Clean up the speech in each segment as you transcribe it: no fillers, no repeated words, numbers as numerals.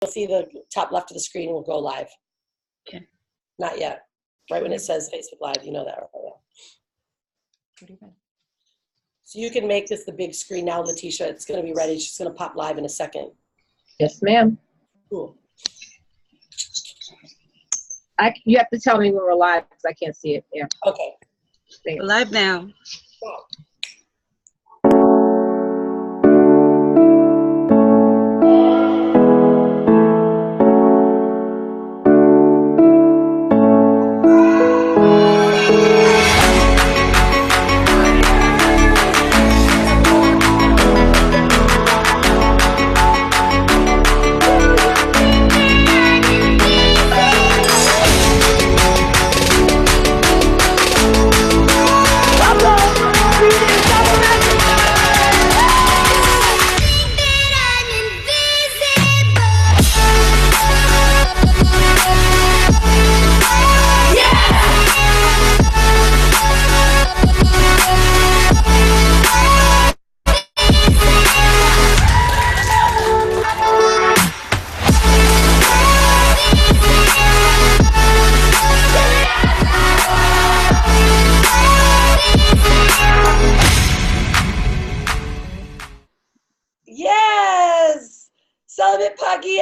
You'll see the top left of the screen will go live. Okay. Not yet. Right when it says Facebook Live, you know that. Right? Pretty good. So you can make this the big screen now, Leticia. It's going to be ready. She's going to pop live in a second. Yes, ma'am. Cool. You have to tell me when we're live because I can't see it. Yeah. Okay. We're live now. Wow.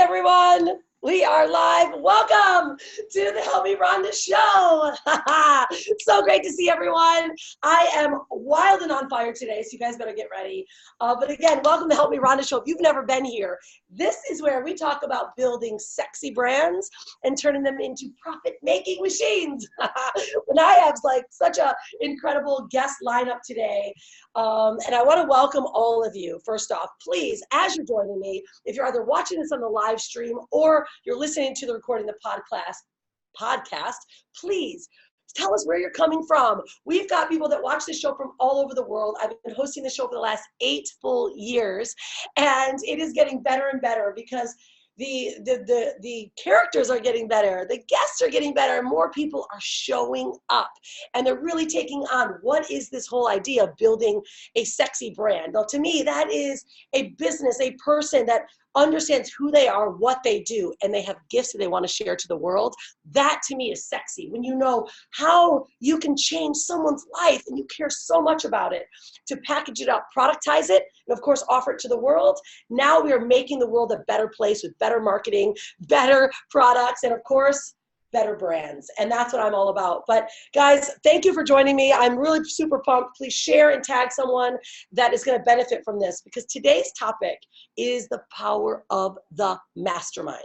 Everyone, we are live. Welcome to the Help Me Rhonda Show. So great to see everyone. I am wild and on fire today, so you guys better get ready. But again, welcome to Help Me Rhonda Show. If you've never been here, this is where we talk about building sexy brands and turning them into profit-making machines. And I have like such an incredible guest lineup today. And I want to welcome all of you. First off, please, as you're joining me, if you're either watching this on the live stream or you're listening to the recording, the podcast, please tell us where you're coming from. We've got people that watch this show from all over the world. I've been hosting the show for the last 8 full years, and it is getting better and better because the characters are getting better, the guests are getting better, and more people are showing up, and they're really taking on what is this whole idea of building a sexy brand. Now, to me, that is a business, a person that understands who they are, what they do, and they have gifts that they want to share to the world. That to me is sexy. When you know how you can change someone's life and you care so much about it, to package it up, productize it, and of course offer it to the world. Now we are making the world a better place with better marketing, better products, and of course, better brands. And that's what I'm all about. But guys, thank you for joining me. I'm really super pumped. Please share and tag someone that is going to benefit from this, because today's topic is the power of the mastermind.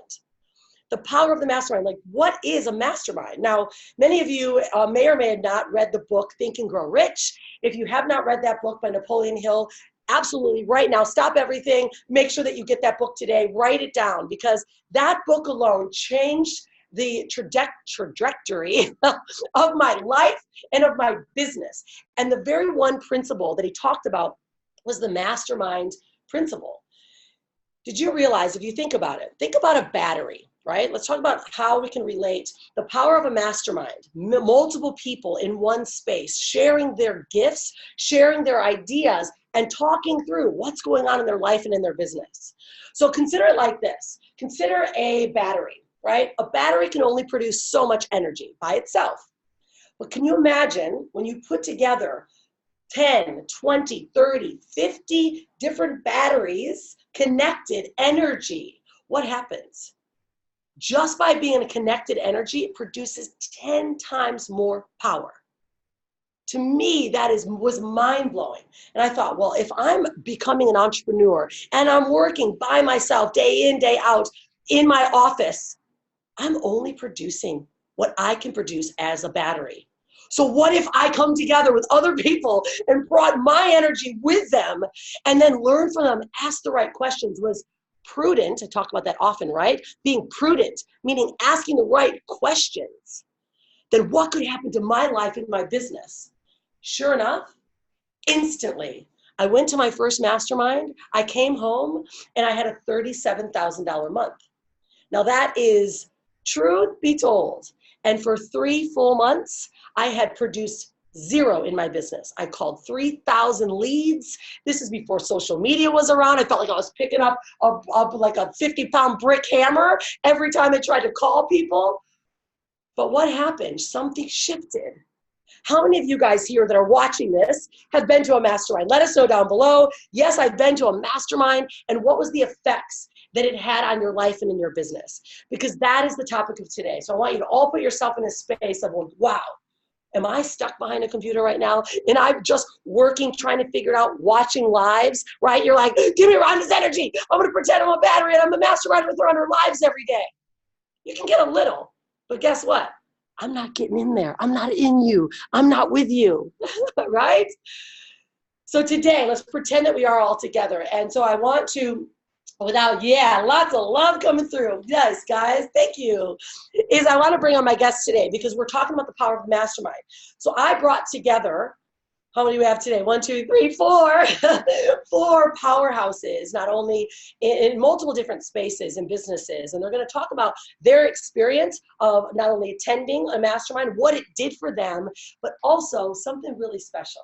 The power of the mastermind. Like, what is a mastermind? Now, many of you may or may have not read the book Think and Grow Rich. If you have not read that book by Napoleon Hill, absolutely right now, stop everything. Make sure that you get that book today. Write it down, because that book alone changed the trajectory of my life and of my business. And the very one principle that he talked about was the mastermind principle. Did you realize, if you think about it, think about a battery, right? Let's talk about how we can relate the power of a mastermind. Multiple people in one space, sharing their gifts, sharing their ideas, and talking through what's going on in their life and in their business. So consider it like this. Consider a battery. Right? A battery can only produce so much energy by itself. But can you imagine when you put together 10, 20, 30, 50 different batteries, connected energy, what happens? Just by being a connected energy, it produces 10 times more power. To me, that was mind-blowing. And I thought, well, if I'm becoming an entrepreneur and I'm working by myself day in, day out in my office, I'm only producing what I can produce as a battery. So what if I come together with other people and brought my energy with them and then learn from them, ask the right questions? Was prudent, I talk about that often, right? Being prudent, meaning asking the right questions. Then what could happen to my life and my business? Sure enough, instantly, I went to my first mastermind. I came home and I had a $37,000 month. Now that is, truth be told, and for 3 full months, I had produced Zero in my business. I called 3,000 leads. This is before social media was around. I felt like I was picking up like a 50-pound brick hammer every time I tried to call people. But what happened? Something shifted. How many of you guys here that are watching this have been to a mastermind? Let us know down below. Yes, I've been to a mastermind. And what was the effects that it had on your life and in your business? Because that is the topic of today. So I want you to all put yourself in a space of, wow, am I stuck behind a computer right now? And I'm just working, trying to figure it out, watching lives, right? You're like, give me Rhonda's energy. I'm going to pretend I'm a battery and I'm the mastermind with her on her lives every day. You can get a little, but guess what? I'm not getting in there. I'm not in you. I'm not with you, right? So today, let's pretend that we are all together. And so I want to, lots of love coming through. Yes, guys, thank you. I want to bring on my guest today because we're talking about the power of the mastermind. So I brought together, how many do we have today? 1, 2, 3, 4. 4 powerhouses, not only in multiple different spaces and businesses. And they're going to talk about their experience of not only attending a mastermind, what it did for them, but also something really special.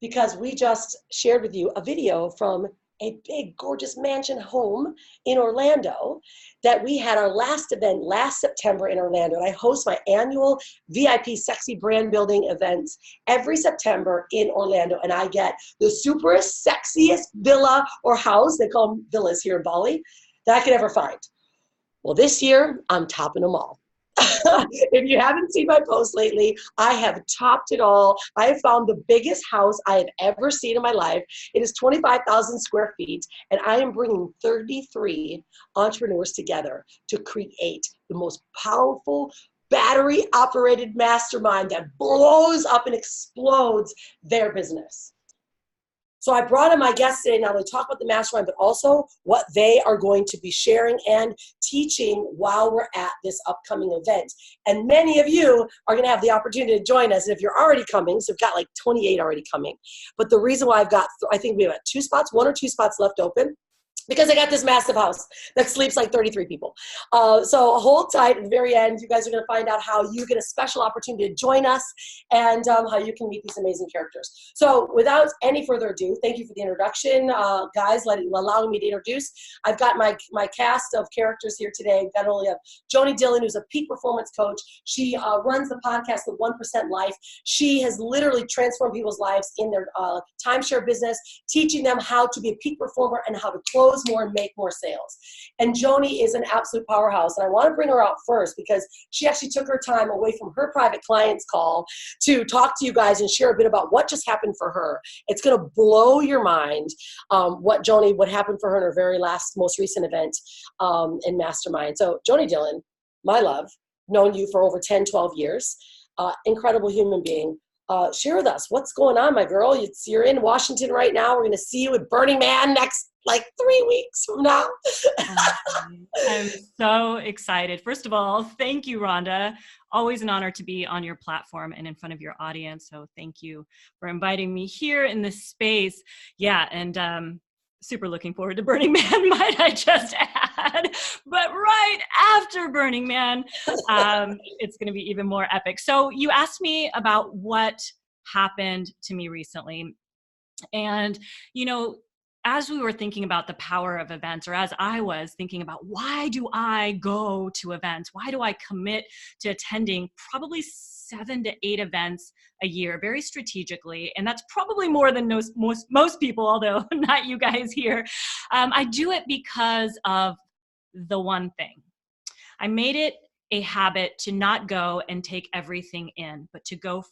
Because we just shared with you a video from a big, gorgeous mansion home in Orlando that we had our last event last September in Orlando. And I host my annual VIP Sexy Brand Building events every September in Orlando. And I get the superest, sexiest villa or house, they call them villas here in Bali, that I could ever find. Well, this year, I'm topping them all. If you haven't seen my post lately, I have topped it all. I have found the biggest house I have ever seen in my life. It is 25,000 square feet, and I am bringing 33 entrepreneurs together to create the most powerful battery-operated mastermind that blows up and explodes their business. So I brought in my guests today not only talk about the mastermind, but also what they are going to be sharing and teaching while we're at this upcoming event. And many of you are going to have the opportunity to join us. And if you're already coming, so we've got like 28 already coming. But the reason why I think we have 2 spots, 1 or 2 spots left open, because I got this massive house that sleeps like 33 people. So hold tight at the very end. You guys are going to find out how you get a special opportunity to join us and how you can meet these amazing characters. So without any further ado, thank you for the introduction, guys, allowing me to introduce. I've got my cast of characters here today. Not only have Joni Dylan, who's a peak performance coach. She runs the podcast, The 1% Life. She has literally transformed people's lives in their timeshare business, teaching them how to be a peak performer and how to close more and make more sales. And Joni is an absolute powerhouse. And I want to bring her out first because she actually took her time away from her private clients call to talk to you guys and share a bit about what just happened for her. It's going to blow your mind what happened for her in her very most recent event in Mastermind. So Joni Dylan, my love, known you for over 10, 12 years, incredible human being. Share with us what's going on, my girl. You're in Washington right now. We're going to see you at Burning Man next 3 weeks from now. I'm so excited. First of all, thank you, Rhonda. Always an honor to be on your platform and in front of your audience. So thank you for inviting me here in this space. Yeah, and super looking forward to Burning Man, might I just add. But right after Burning Man, it's going to be even more epic. So you asked me about what happened to me recently. And, as we were thinking about the power of events, or as I was thinking about why do I go to events? Why do I commit to attending probably 7 to 8 events a year very strategically? And that's probably more than most people, although not you guys here. I do it because of the one thing. I made it a habit to not go and take everything in, but to go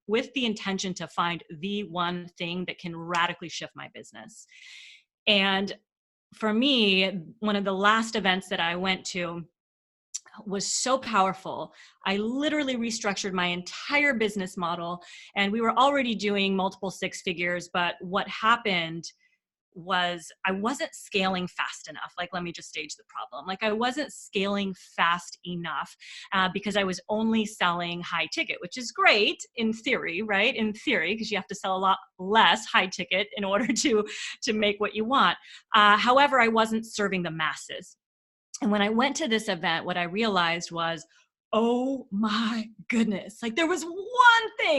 with the intention to find the one thing that can radically shift my business. And for me, one of the last events that I went to was so powerful. I literally restructured my entire business model, and we were already doing multiple 6 figures, but what happened was I wasn't scaling fast enough. Let me just stage the problem. I wasn't scaling fast enough because I was only selling high ticket, which is great in theory, right? In theory, because you have to sell a lot less high ticket in order to make what you want. However, I wasn't serving the masses. And when I went to this event, what I realized was, oh my goodness, there was one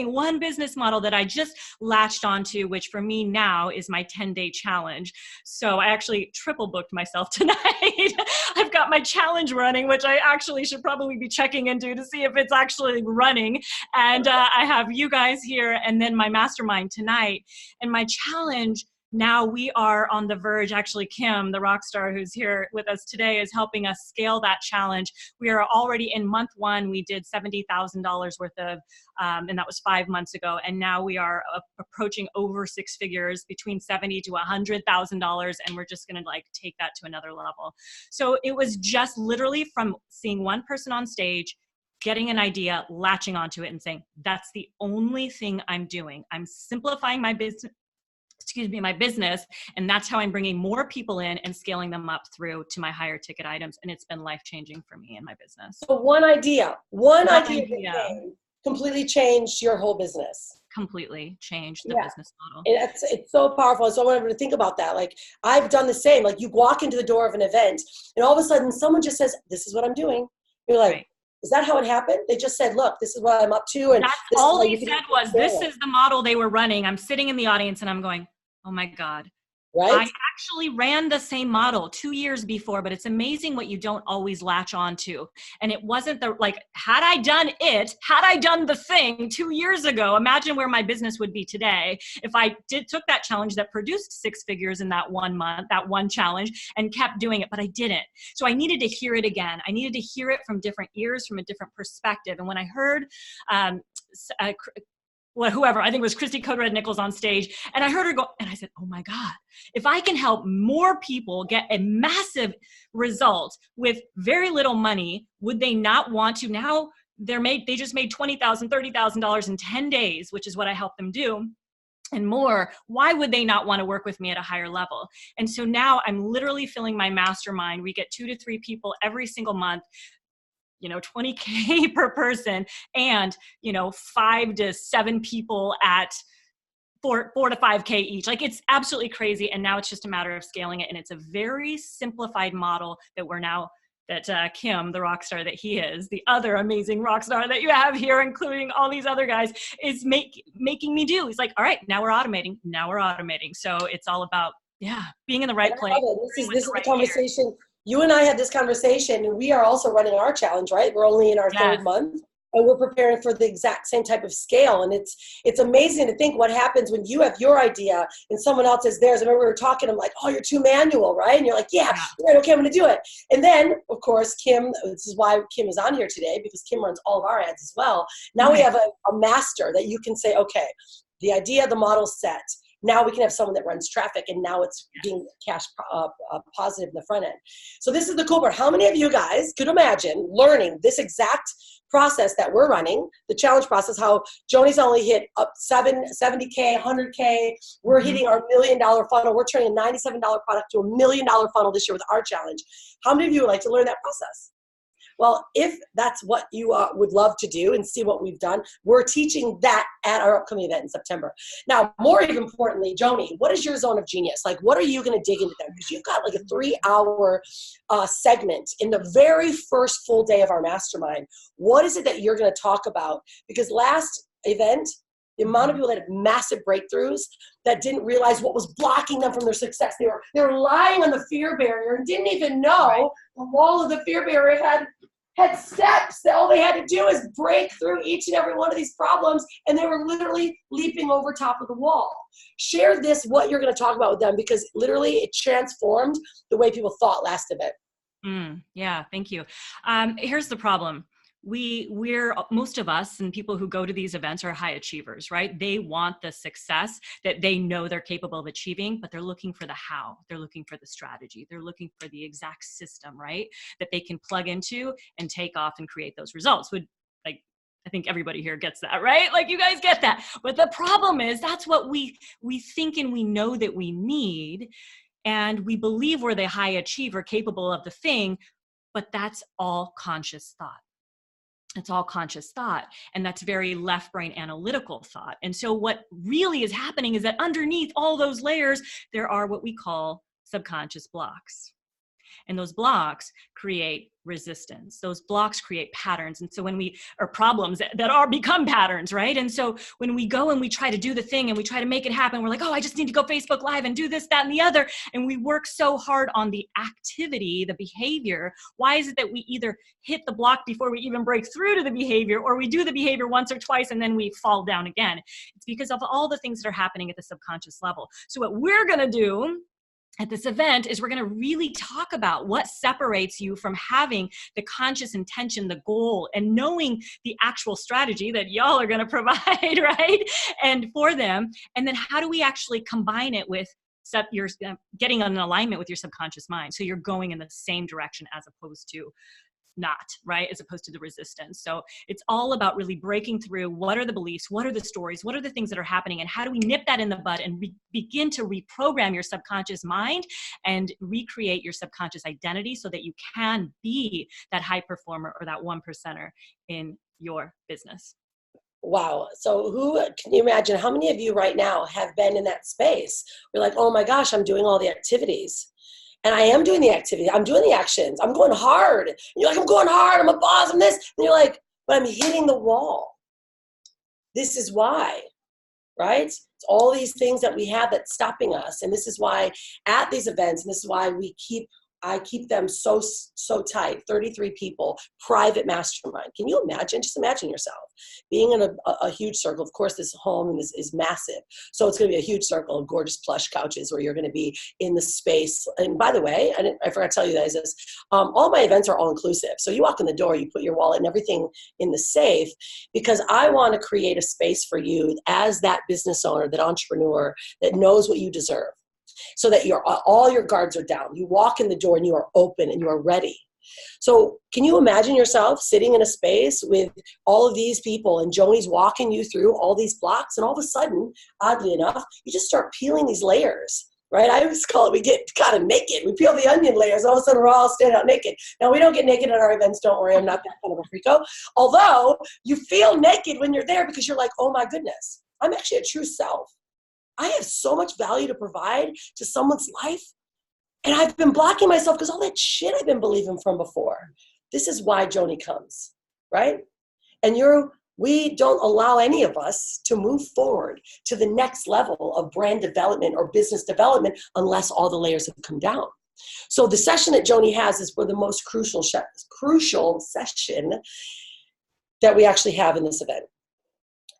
one business model that I just latched onto, which for me now is my 10-day challenge. So I actually triple booked myself tonight. I've got my challenge running, which I actually should probably be checking into to see if it's actually running. And I have you guys here, and then my mastermind tonight. And my challenge, now we are on the verge. Actually, Kim, the rock star who's here with us today, is helping us scale that challenge. We are already in month 1. We did $70,000 worth of, and that was 5 months ago. And now we are approaching over 6 figures, between $70,000 to $100,000. And we're just going to like take that to another level. So it was just literally from seeing one person on stage, getting an idea, latching onto it and saying, that's the only thing I'm doing. I'm simplifying my business, my business. And that's how I'm bringing more people in and scaling them up through to my higher ticket items. And it's been life-changing for me in my business. So one idea completely changed your whole business. Completely changed the business model. And it's so powerful. So I want everyone to think about that. Like, I've done the same. Like, you walk into the door of an event and all of a sudden someone just says, this is what I'm doing. You're like, right. Is that how it happened? They just said, look, this is what I'm up to. And that's all they said was, this is the model they were running. I'm sitting in the audience and I'm going, oh my God. Right? I actually ran the same model 2 years before, but it's amazing what you don't always latch on to. And it wasn't had I done the thing 2 years ago, imagine where my business would be today if I took that challenge that produced 6 figures in that 1 month, that one challenge, and kept doing it, but I didn't. So I needed to hear it again. I needed to hear it from different ears, from a different perspective. And when I heard, whoever, I think it was Christy Code-Red Nichols on stage, and I heard her go, and I said, oh my God, if I can help more people get a massive result with very little money, would they not want to? Now they just made $20,000, $30,000 in 10 days, which is what I help them do, and more. Why would they not want to work with me at a higher level? And so now I'm literally filling my mastermind. We get 2 to 3 people every single month, $20K per person, and 5 to 7 people at 4 to 5K each. Like, it's absolutely crazy. And now it's just a matter of scaling it. And it's a very simplified model that Kim, the rock star that he is, the other amazing rock star that you have here, including all these other guys, is making me do. He's like, all right, now we're automating. So it's all about, being in the right place. This is the conversation. You and I had this conversation, and we are also running our challenge, right? We're only in our 3rd month, and we're preparing for the exact same type of scale. And it's amazing to think what happens when you have your idea and someone else has theirs. I remember we were talking, I'm like, oh, you're too manual, right? And you're like, yeah, right, okay, I'm going to do it. And then, of course, Kim, this is why Kim is on here today, because Kim runs all of our ads as well. Now we have a master that you can say, okay, the idea, the model's set. Now we can have someone that runs traffic, and now it's being cash positive in the front end. So this is the cool part. How many of you guys could imagine learning this exact process that we're running, the challenge process, how Joni's only hit up 70K, 100K. We're hitting our $1 million funnel. We're turning a $97 product to a $1 million funnel this year with our challenge. How many of you would like to learn that process? Well, if that's what you would love to do and see what we've done, we're teaching that at our upcoming event in September. Now, more even importantly, Joni, what is your zone of genius? Like, what are you going to dig into there? Because you've got like a 3-hour segment in the very first full day of our mastermind. What is it that you're going to talk about? Because last event, the amount of people that had massive breakthroughs that didn't realize what was blocking them from their success. They were lying on the fear barrier and didn't even know the wall of the fear barrier had steps that all they had to do is break through each and every one of these problems, and they were literally leaping over top of the wall. Share this, what you're going to talk about with them, because literally it transformed the way people thought last event. Yeah, thank you. Here's the problem. We're most of us and people who go to these events are high achievers, right? They want the success that they know they're capable of achieving, but they're looking for the how. They're looking for the strategy. They're looking for the exact system, right? That they can plug into and take off and create those results. I think everybody here gets that, right? Like, you guys get that. But the problem is that's what we think and we know that we need. And we believe we're the high achiever capable of the thing, but that's all conscious thought. It's all conscious thought, and that's very left brain analytical thought. And so what really is happening is that underneath all those layers, there are what we call subconscious blocks. And those blocks create resistance. Those blocks create patterns. And so when or problems that are become patterns, right? And so when we go and we try to do the thing and we try to make it happen, we're like, oh, I just need to go Facebook Live and do this, that, and the other. And we work so hard on the activity, the behavior. Why is it that we either hit the block before we even break through to the behavior, or we do the behavior once or twice and then we fall down again? It's because of all the things that are happening at the subconscious level. So what we're going to do at this event is we're going to really talk about what separates you from having the conscious intention, the goal, and knowing the actual strategy that y'all are going to provide, right? And for them. And then how do we actually combine it with your getting in alignment with your subconscious mind, so you're going in the same direction as opposed to not, right? As opposed to the resistance. So it's all about really breaking through what are the beliefs, what are the stories, what are the things that are happening, and how do we nip that in the bud and begin to reprogram your subconscious mind and recreate your subconscious identity so that you can be that high performer or that 1%er in your business. Wow. So can you imagine how many of you right now have been in that space? We're like, oh my gosh, I'm doing all the activities. And I am doing the activity. I'm doing the actions. I'm going hard. And you're like, I'm going hard. I'm a boss. I'm this. And you're like, but I'm hitting the wall. This is why, right? It's all these things that we have that's stopping us. And this is why at these events, and this is why I keep them so tight, 33 people, private mastermind. Can you imagine? Just imagine yourself being in a huge circle. Of course, this home is massive. So it's going to be a huge circle of gorgeous plush couches where you're going to be in the space. And by the way, I forgot to tell you guys this, all my events are all inclusive. So you walk in the door, you put your wallet and everything in the safe, because I want to create a space for you as that business owner, that entrepreneur that knows what you deserve. So that all your guards are down. You walk in the door and you are open and you are ready. So can you imagine yourself sitting in a space with all of these people and Joni's walking you through all these blocks, and all of a sudden, oddly enough, you just start peeling these layers, right? I always call it, we get kind of naked. We peel the onion layers, and all of a sudden we're all standing out naked. Now, we don't get naked at our events, don't worry, I'm not that kind of a freako. Although you feel naked when you're there because you're like, oh my goodness, I'm actually a true self. I have so much value to provide to someone's life. And I've been blocking myself because all that shit I've been believing from before. This is why Joni comes, right? And we don't allow any of us to move forward to the next level of brand development or business development unless all the layers have come down. So the session that Joni has is for the most crucial session that we actually have in this event.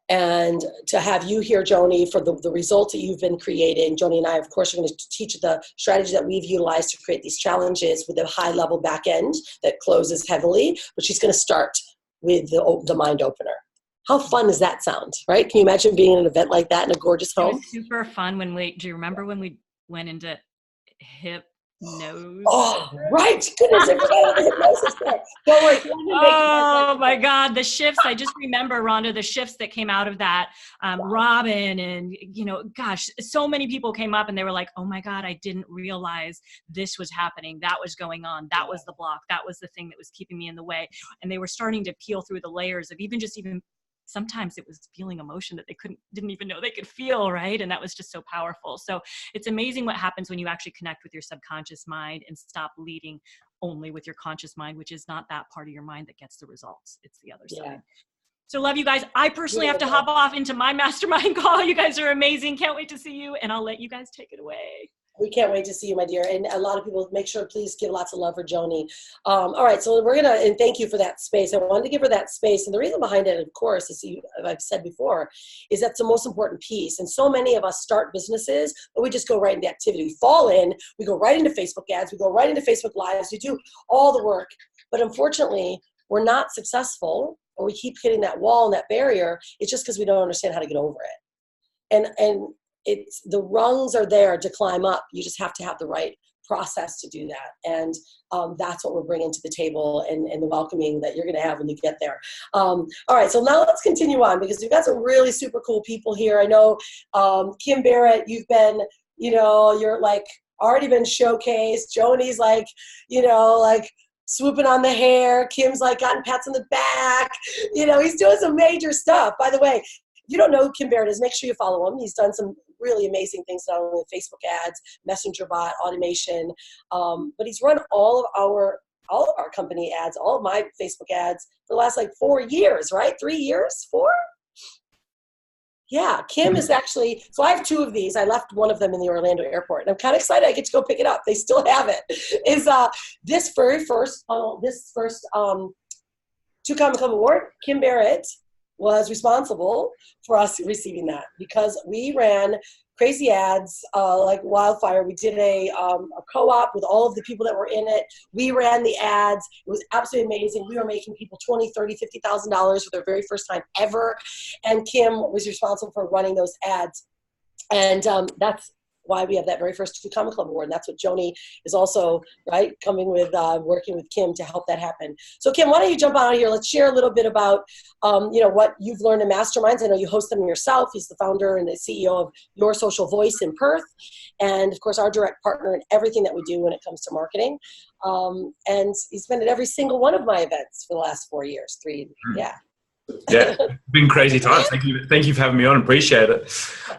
And to have you here, Joni, for the results that you've been creating. Joni and I, of course, are going to teach the strategy that we've utilized to create these challenges with a high-level back end that closes heavily. But she's going to start with the mind opener. How fun does that sound, right? Can you imagine being in an event like that in a gorgeous home? It was super fun do you remember when we went into hypnosis? Oh, right. Goodness, I forgot about the hypnosis there. Don't worry. Oh my God, the shifts. I just remember, Rhonda, the shifts that came out of that. Robin and, gosh, so many people came up and they were like, oh my God, I didn't realize this was happening. That was going on. That was the block. That was the thing that was keeping me in the way. And they were starting to peel through the layers of even sometimes it was feeling emotion that they didn't even know they could feel, right? And that was just so powerful. So it's amazing what happens when you actually connect with your subconscious mind and stop leading only with your conscious mind, which is not that part of your mind that gets the results. It's the other side. So love you guys. I personally have to hop off into my mastermind call. You guys are amazing. Can't wait to see you. And I'll let you guys take it away. We can't wait to see you, my dear. And a lot of people, make sure, please give lots of love for Joni. All right, so and thank you for that space. I wanted to give her that space. And the reason behind it, of course, as I've said before, is that's the most important piece. And so many of us start businesses, but we just go right into activity. We fall in, we go right into Facebook ads, we go right into Facebook Lives, we do all the work. But unfortunately, we're not successful, or we keep hitting that wall and that barrier. It's just because we don't understand how to get over it. And it's the rungs are there to climb up. You just have to have the right process to do that. And that's what we're bringing to the table, and the welcoming that you're going to have when you get there. All right, so now let's continue on, because we've got some really super cool people here. I know Kim Barrett, you've been, you're like already been showcased. Joni's like, swooping on the hair. Kim's like gotten pats on the back. He's doing some major stuff. By the way, if you don't know who Kim Barrett is, make sure you follow him. He's done some really amazing things, not only with Facebook ads, messenger bot, automation, but he's run all of our company ads, all of my Facebook ads for the last like 4 years, right? 3 years, 4? Yeah, Kim is actually, so I have 2 of these. I left one of them in the Orlando airport, and I'm kind of excited I get to go pick it up. They still have it. Is this first 2 Comma Club Award, Kim Barrett was responsible for us receiving that because we ran crazy ads like wildfire. We did a co-op with all of the people that were in it. We ran the ads. It was absolutely amazing. We were making people $20,000, $30,000, $50,000 for their very first time ever. And Kim was responsible for running those ads. And that's why we have that very first 2 Comma Club Award. And that's what Joni is also, right, coming with, working with Kim to help that happen. So Kim, why don't you jump out of here? Let's share a little bit about, what you've learned in Masterminds. I know you host them yourself. He's the founder and the CEO of Your Social Voice in Perth. And of course, our direct partner in everything that we do when it comes to marketing. And he's been at every single one of my events for the last 4 years, 3, yeah. Yeah, it's been crazy times. Thank you for having me on. Appreciate it.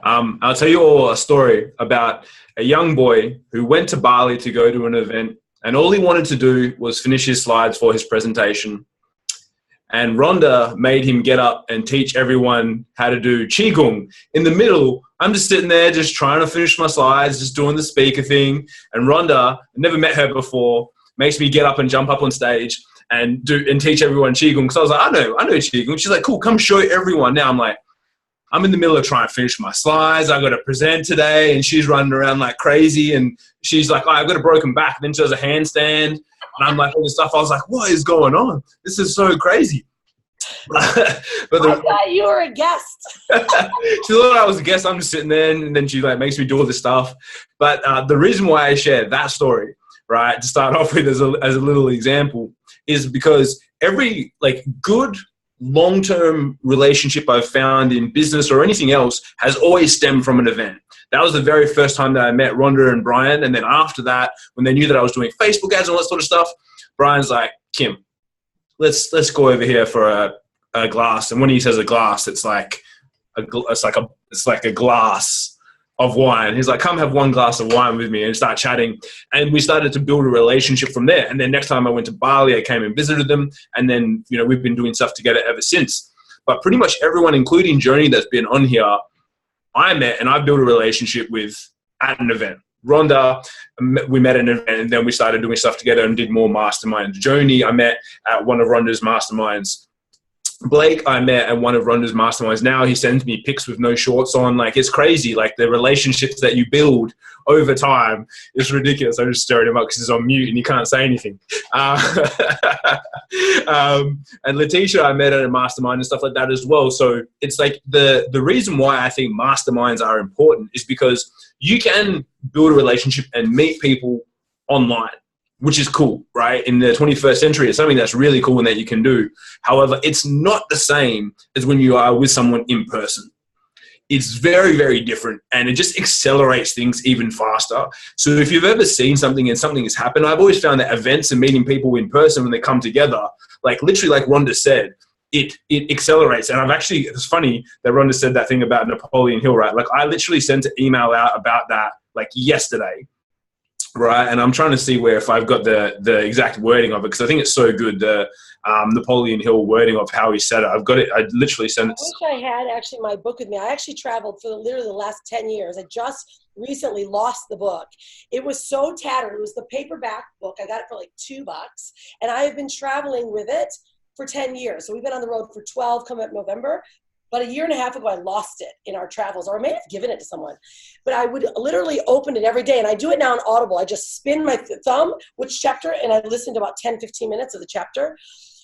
I'll tell you all a story about a young boy who went to Bali to go to an event, and all he wanted to do was finish his slides for his presentation. And Rhonda made him get up and teach everyone how to do Qigong. In the middle, I'm just sitting there just trying to finish my slides, just doing the speaker thing. And Rhonda, I never met her before, makes me get up and jump up on stage and teach everyone Qigong. Because I was like, I know Qigong. She's like, cool, come show everyone. Now I'm like, I'm in the middle of trying to finish my slides. I got to present today, and she's running around like crazy. And she's like, oh, I've got a broken back. And then she does a handstand, and I'm like, all this stuff. I was like, what is going on? This is so crazy. But I thought you were a guest. She thought I was a guest. I'm just sitting there, and then she like makes me do all this stuff. But the reason why I shared that story, right, to start off with as a little example, is because every like good long-term relationship I've found in business or anything else has always stemmed from an event. That was the very first time that I met Rhonda and Brian. And then after that, when they knew that I was doing Facebook ads and all that sort of stuff, Brian's like, Kim, let's go over here for a glass. And when he says a glass, it's like a glass of wine. He's like, come have one glass of wine with me, and start chatting. And we started to build a relationship from there. And then next time I went to Bali, I came and visited them. And then, we've been doing stuff together ever since. But pretty much everyone, including Joni, that's been on here, I met and I built a relationship with at an event. Rhonda, we met at an event, and then we started doing stuff together and did more masterminds. Joni, I met at one of Rhonda's masterminds. Blake, I met at one of Rhonda's masterminds. Now he sends me pics with no shorts on. Like, it's crazy. Like, the relationships that you build over time is ridiculous. I'm just staring him up because he's on mute and he can't say anything. And Leticia, I met at a mastermind and stuff like that as well. So it's like the reason why I think masterminds are important is because you can build a relationship and meet people online, which is cool, right? In the 21st century, it's something that's really cool and that you can do. However, it's not the same as when you are with someone in person. It's very, very different, and it just accelerates things even faster. So if you've ever seen something and something has happened, I've always found that events and meeting people in person when they come together, like literally like Rhonda said, it accelerates. And it's funny that Rhonda said that thing about Napoleon Hill, right? Like, I literally sent an email out about that like yesterday. Right, and I'm trying to see if I've got the exact wording of it, because I think it's so good, the Napoleon Hill wording of how he said it. I've got it. I literally sent it. I wish I had actually my book with me. I actually traveled for literally the last 10 years. I just recently lost the book. It was so tattered. It was the paperback book. I got it for like $2, and I have been traveling with it for 10 years. So we've been on the road for 12, coming up November. But a year and a half ago, I lost it in our travels, or I may have given it to someone. But I would literally open it every day, and I do it now on Audible. I just spin my thumb, which chapter, and I listen to about 10, 15 minutes of the chapter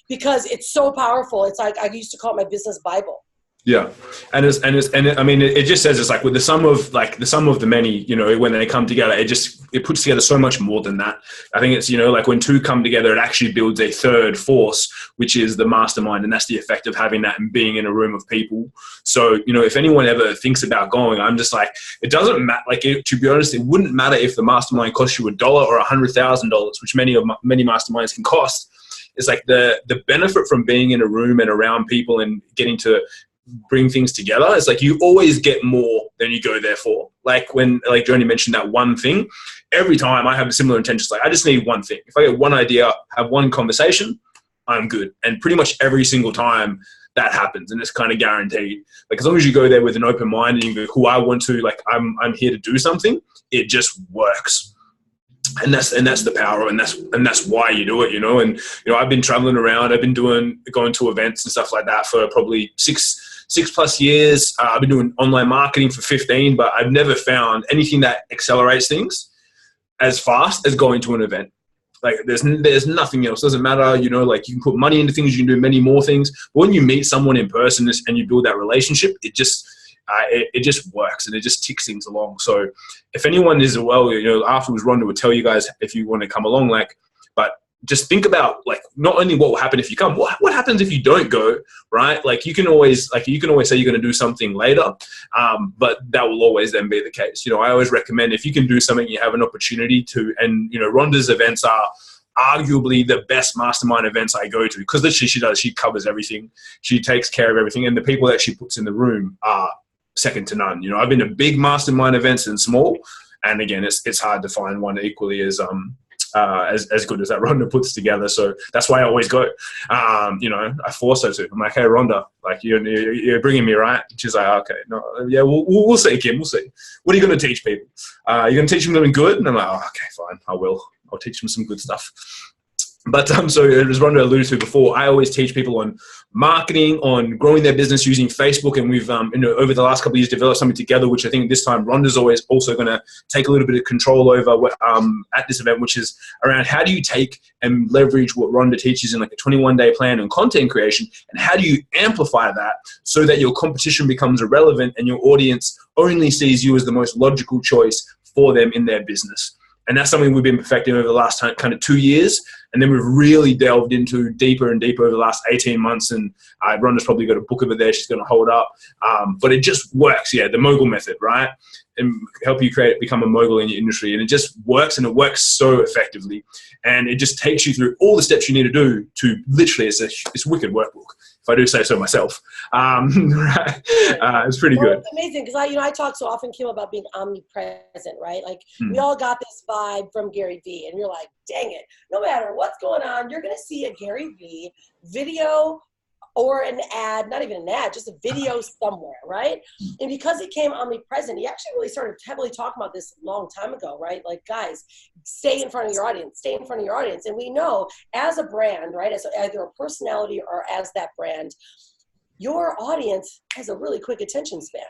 because it's so powerful. It's like I used to call it my business Bible. Yeah, and I mean, it just says it's like with the sum of the many, when they come together, it puts together so much more than that. I think it's, like when two come together, it actually builds a third force, which is the mastermind, and that's the effect of having that and being in a room of people. So, if anyone ever thinks about going, I'm just like, it doesn't matter. Like, to be honest, it wouldn't matter if the mastermind costs you $1 or $100,000, which many masterminds can cost. It's like the benefit from being in a room and around people and getting to bring things together. It's like you always get more than you go there for. Like when, like Joni mentioned that one thing, every time I have a similar intention. Like I just need one thing. If I get one idea, have one conversation, I'm good. And pretty much every single time that happens, and it's kind of guaranteed. Like as long as you go there with an open mind and you go, who I want to, like I'm here to do something, it just works. And that's the power, and that's why you do it, you know. And you know, I've been traveling around, I've been going to events and stuff like that for probably six plus years. I've been doing online marketing for 15, but I've never found anything that accelerates things as fast as going to an event. Like there's nothing else. Doesn't matter, you know, like you can put money into things, you can do many more things. But when you meet someone in person and you build that relationship, it just works, and it just ticks things along. So if anyone is, well, you know, afterwards Rhonda will tell you guys if you want to come along, like, but just think about like not only what will happen if you come, what happens if you don't go, right? Like you can always say you're going to do something later, but that will always then be the case. You know, I always recommend if you can do something, you have an opportunity to, and you know, Rhonda's events are arguably the best mastermind events I go to, because literally she covers everything. She takes care of everything, and the people that she puts in the room are second to none. You know, I've been to big mastermind events and small, and again, it's hard to find one equally as good as that Rhonda puts together. So that's why I always go. You know, I force her to. I'm like, hey, Rhonda, like you're bringing me, right? She's like, okay, no, yeah, we'll see, Kim, we'll see. What are you going to teach people? You're going to teach them something good? And I'm like, oh, okay, fine, I will. I'll teach them some good stuff. But so as Rhonda alluded to before, I always teach people on marketing, on growing their business using Facebook, and we've you know, over the last couple of years developed something together, which I think this time Rhonda's always also going to take a little bit of control over at this event, which is around how do you take and leverage what Rhonda teaches in like a 21-day plan on content creation, and how do you amplify that so that your competition becomes irrelevant and your audience only sees you as the most logical choice for them in their business. And that's something we've been perfecting over the last kind of 2 years. And then we've really delved into deeper and deeper over the last 18 months. And Rhonda's probably got a book over there she's going to hold up. But it just works. Yeah, the mogul method, right? And help you become a mogul in your industry. And it just works, and it works so effectively. And it just takes you through all the steps you need to do to literally, it's a wicked workbook, if I do say so myself. Right? It's pretty good. It's amazing because I talk so often, Kim, about being omnipresent, right? Like we all got this vibe from Gary Vee, and you're like, dang it, no matter what's going on, you're going to see a Gary Vee video or an ad, not even an ad, just a video somewhere, right? And because he came omnipresent, he actually really started heavily talking about this a long time ago, right? Like, guys, stay in front of your audience, stay in front of your audience. And we know as a brand, right, as either a personality or as that brand, your audience has a really quick attention span.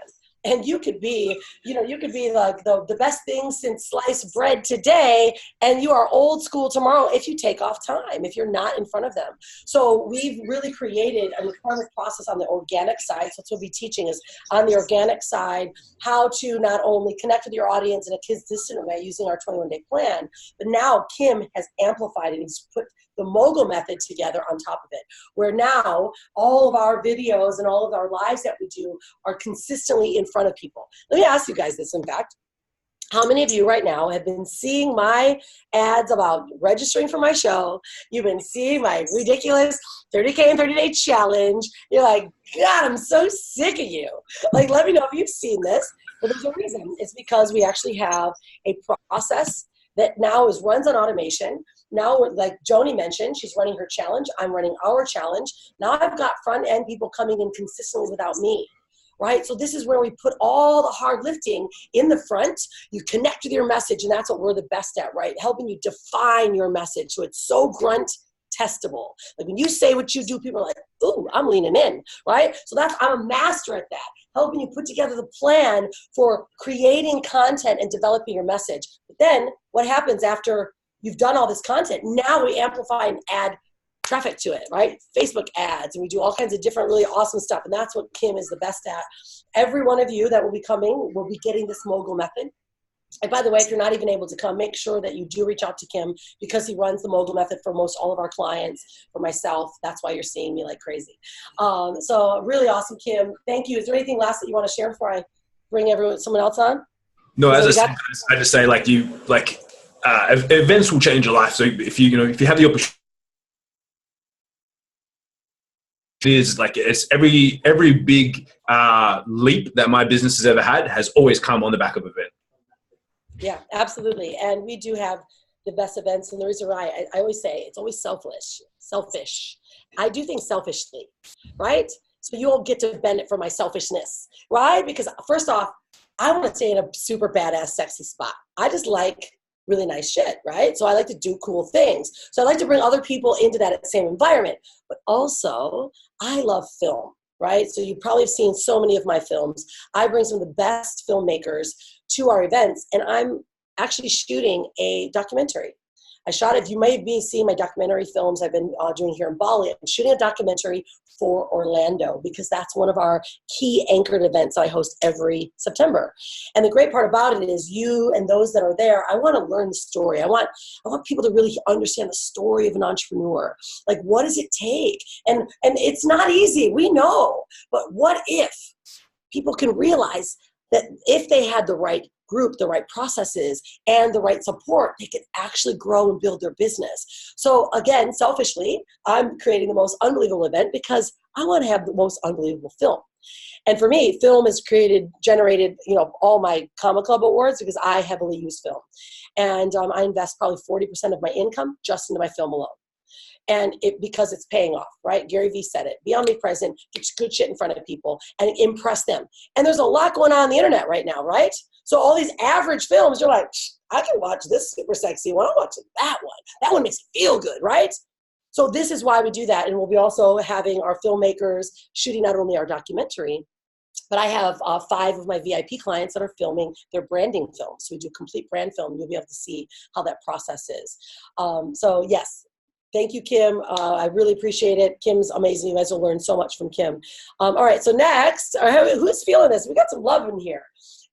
And you could be, you could be like the best thing since sliced bread today, and you are old school tomorrow if you take off time, if you're not in front of them. So we've really created a recurrent process on the organic side. So what we'll be teaching is on the organic side, how to not only connect with your audience in a consistent way using our 21-day plan, but now Kim has amplified it. He's put the mogul method together on top of it, where now all of our videos and all of our lives that we do are consistently in front of people. Let me ask you guys this, in fact. How many of you right now have been seeing my ads about registering for my show? You've been seeing my ridiculous 30K in 30-day challenge. You're like, God, I'm so sick of you. Like, let me know if you've seen this. But there's a reason. It's because we actually have a process that now runs on automation. Now, like Joni mentioned, she's running her challenge. I'm running our challenge. Now I've got front end people coming in consistently without me, right? So this is where we put all the hard lifting in the front. You connect with your message, and that's what we're the best at, right? Helping you define your message so it's so grunt testable. Like when you say what you do, people are like, ooh, I'm leaning in, right? So I'm a master at that, helping you put together the plan for creating content and developing your message. But then what happens after you've done all this content? Now we amplify and add traffic to it, right? Facebook ads, and we do all kinds of different really awesome stuff. And that's what Kim is the best at. Every one of you that will be coming will be getting this mogul method. And by the way, if you're not even able to come, make sure that you do reach out to Kim, because he runs the mogul method for most all of our clients, for myself. That's why you're seeing me like crazy. So really awesome, Kim. Thank you. Is there anything last that you want to share before I bring someone else on? No, I just say events will change your life. So if you have the opportunity is like, it's every big leap that my business has ever had has always come on the back of event. Yeah, absolutely. And we do have the best events. And the reason why I always say it's always selfish. I do things selfishly, right? So you all get to benefit from my selfishness, right? Because first off, I want to stay in a super badass, sexy spot. I just like really nice shit, right? So I like to do cool things. So I like to bring other people into that same environment. But also, I love film, right? So you probably have seen so many of my films. I bring some of the best filmmakers to our events, and I'm actually shooting a documentary. I shot it. You may be seeing my documentary films I've been doing here in Bali. I'm shooting a documentary for Orlando because that's one of our key anchored events I host every September. And the great part about it is you and those that are there, I want to learn the story. I want people to really understand the story of an entrepreneur. Like, what does it take? And it's not easy, we know. But what if people can realize that if they had the right group, the right processes, and the right support, they could actually grow and build their business. So again, selfishly, I'm creating the most unbelievable event because I want to have the most unbelievable film. And for me, film has generated, all my Comma Club awards because I heavily use film. And I invest probably 40% of my income just into my film alone. And because it's paying off, right? Gary Vee said it. Be omnipresent, get good shit in front of people, and impress them. And there's a lot going on the internet right now, right? So all these average films, you're like, I can watch this super sexy one. I'm watching that one. That one makes me feel good, right? So this is why we do that. And we'll be also having our filmmakers shooting not only our documentary, but I have 5 of my VIP clients that are filming their branding films. So we do complete brand film. You'll be able to see how that process is. So yes. Thank you, Kim. I really appreciate it. Kim's amazing. You guys will learn so much from Kim. All right, so next, who's feeling this? We got some love in here.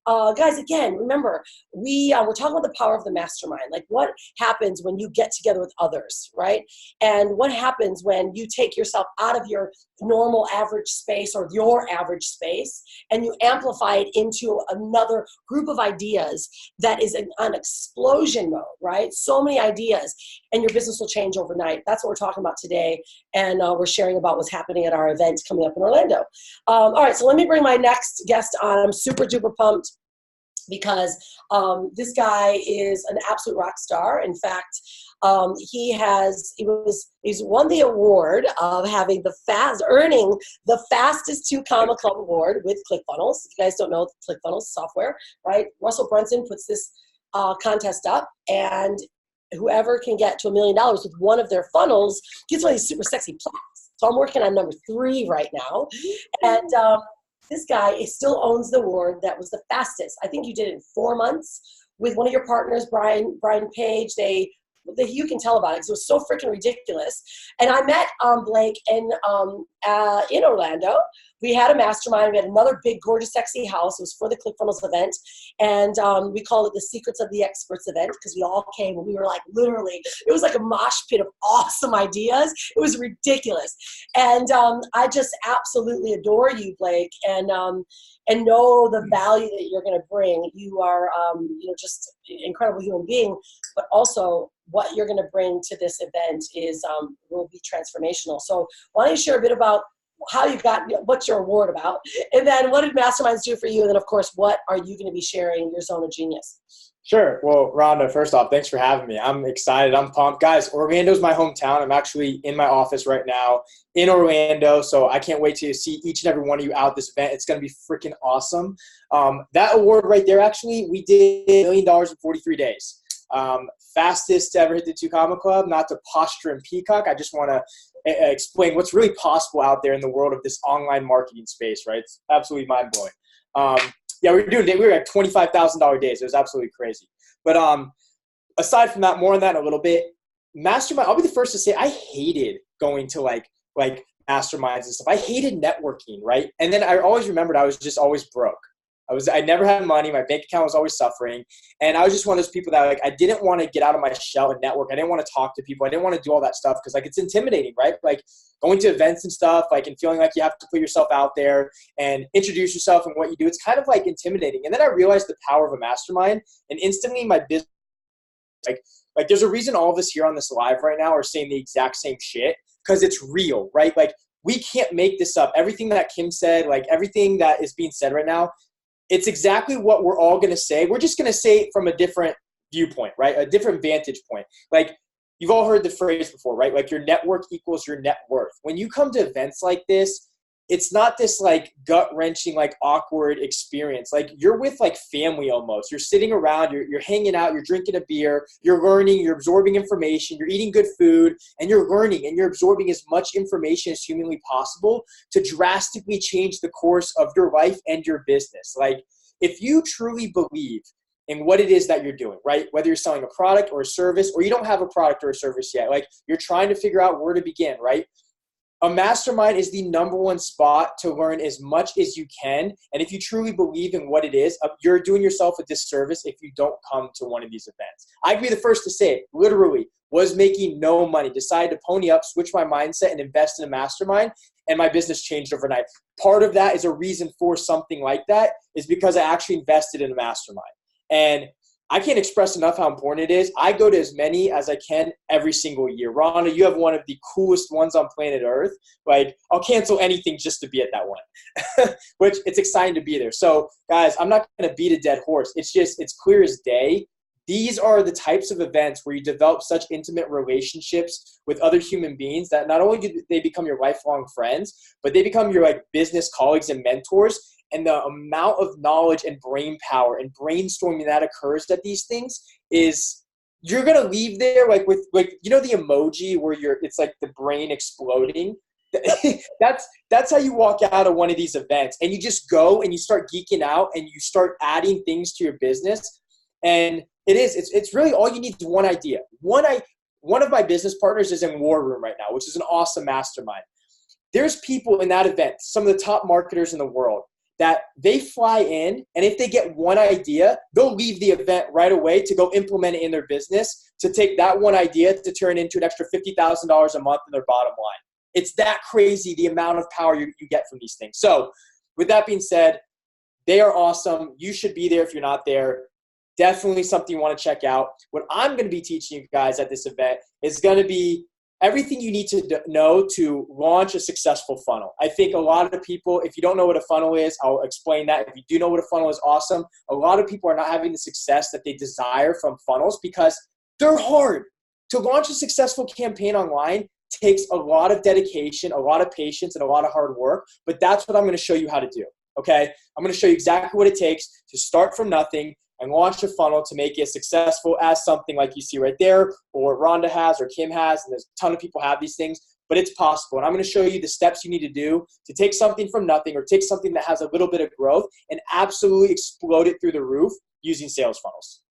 Guys, again, remember, we're talking about the power of the mastermind. Like, what happens when you get together with others, right? And what happens when you take yourself out of your normal average space or your average space and you amplify it into another group of ideas that is on explosion mode, right? So many ideas, and your business will change overnight. That's what we're talking about today, and we're sharing about what's happening at our event coming up in Orlando. All right, so let me bring my next guest on. I'm super duper pumped because this guy is an absolute rock star. In fact, he's won the award of earning the fastest 2 Comma Club award with ClickFunnels. If you guys don't know ClickFunnels software, right? Russell Brunson puts this contest up, and whoever can get to $1 million with one of their funnels gets one of these super sexy plaques. So I'm working on number 3 right now, and this guy still owns the award that was the fastest. I think you did it in 4 months with one of your partners, Brian Page. You can tell about it because it was so freaking ridiculous. And I met Blake in Orlando. We had a mastermind. We had another big, gorgeous, sexy house. It was for the ClickFunnels event. And we called it the Secrets of the Experts event because we all came and we were like, literally, it was like a mosh pit of awesome ideas. It was ridiculous. And I just absolutely adore you, Blake, and know the value that you're going to bring. You are, just an incredible human being, but also what you're going to bring to this event will be transformational. So why don't you share a bit about how you got, what's your award about, and then what did Masterminds do for you, and then of course, what are you going to be sharing your zone of genius? Sure. Well, Rhonda, first off, thanks for having me. I'm excited. I'm pumped. Guys, Orlando's my hometown. I'm actually in my office right now in Orlando, so I can't wait to see each and every one of you out this event. It's going to be freaking awesome. That award right there, actually, we did $1 million in 43 days. Fastest to ever hit the 2 Comma Club, not to posture and peacock. I just want to explain what's really possible out there in the world of this online marketing space, right? It's absolutely mind-blowing. We were at $25,000 days. It was absolutely crazy. But aside from that, more on that in a little bit, Mastermind, I'll be the first to say I hated going to like masterminds and stuff. I hated networking, right? And then I always remembered I was just always broke. I never had money. My bank account was always suffering. And I was just one of those people that I didn't want to get out of my shell and network. I didn't want to talk to people. I didn't want to do all that stuff because it's intimidating, right? Like going to events and stuff, and feeling like you have to put yourself out there and introduce yourself and what you do. It's kind of intimidating. And then I realized the power of a mastermind, and instantly my business, there's a reason all of us here on this live right now are saying the exact same shit because it's real, right? we can't make this up. Everything that Kim said, like everything that is being said right now, it's exactly what we're all going to say. We're just going to say it from a different viewpoint, right? A different vantage point. Like, you've all heard the phrase before, right? Like, your network equals your net worth. When you come to events like this, it's not this like gut-wrenching, like awkward experience. Like, you're with like family almost. You're sitting around, you're hanging out, you're drinking a beer, you're learning, you're absorbing information, you're eating good food, and you're learning and you're absorbing as much information as humanly possible to drastically change the course of your life and your business. Like, if you truly believe in what it is that you're doing, right? Whether you're selling a product or a service, or you don't have a product or a service yet, like you're trying to figure out where to begin, right? A mastermind is the #1 spot to learn as much as you can. And if you truly believe in what it is, you're doing yourself a disservice if you don't come to one of these events. I'd be the first to say it, literally, was making no money, decided to pony up, switch my mindset, and invest in a mastermind, and my business changed overnight. Part of that is a reason for something like that is because I actually invested in a mastermind. And I can't express enough how important it is. I go to as many as I can every single year. Rhonda, you have one of the coolest ones on planet Earth. Like, I'll cancel anything just to be at that one, which it's exciting to be there. So guys, I'm not going to beat a dead horse. It's clear as day. These are the types of events where you develop such intimate relationships with other human beings that not only do they become your lifelong friends, but they become your like business colleagues and mentors. And the amount of knowledge and brain power and brainstorming that occurs at these things is, you're going to leave there like with, like, you know, the emoji where it's like the brain exploding. That's how you walk out of one of these events, and you just go and you start geeking out and you start adding things to your business. And it's really all you need is one idea. One of my business partners is in War Room right now, which is an awesome mastermind. There's people in that event, some of the top marketers in the world, that they fly in, and if they get one idea, they'll leave the event right away to go implement it in their business, to take that one idea to turn into an extra $50,000 a month in their bottom line. It's that crazy, the amount of power you get from these things. So with that being said, they are awesome. You should be there if you're not there. Definitely something you want to check out. What I'm going to be teaching you guys at this event is going to be everything you need to know to launch a successful funnel. I think a lot of people, if you don't know what a funnel is, I'll explain that. If you do know what a funnel is, awesome. A lot of people are not having the success that they desire from funnels because they're hard. To launch a successful campaign online takes a lot of dedication, a lot of patience, and a lot of hard work, but that's what I'm going to show you how to do, okay? I'm going to show you exactly what it takes to start from nothing and launch a funnel to make it successful as something like you see right there, or Rhonda has, or Kim has, and there's a ton of people have these things, but it's possible. And I'm going to show you the steps you need to do to take something from nothing, or take something that has a little bit of growth and absolutely explode it through the roof using sales funnels.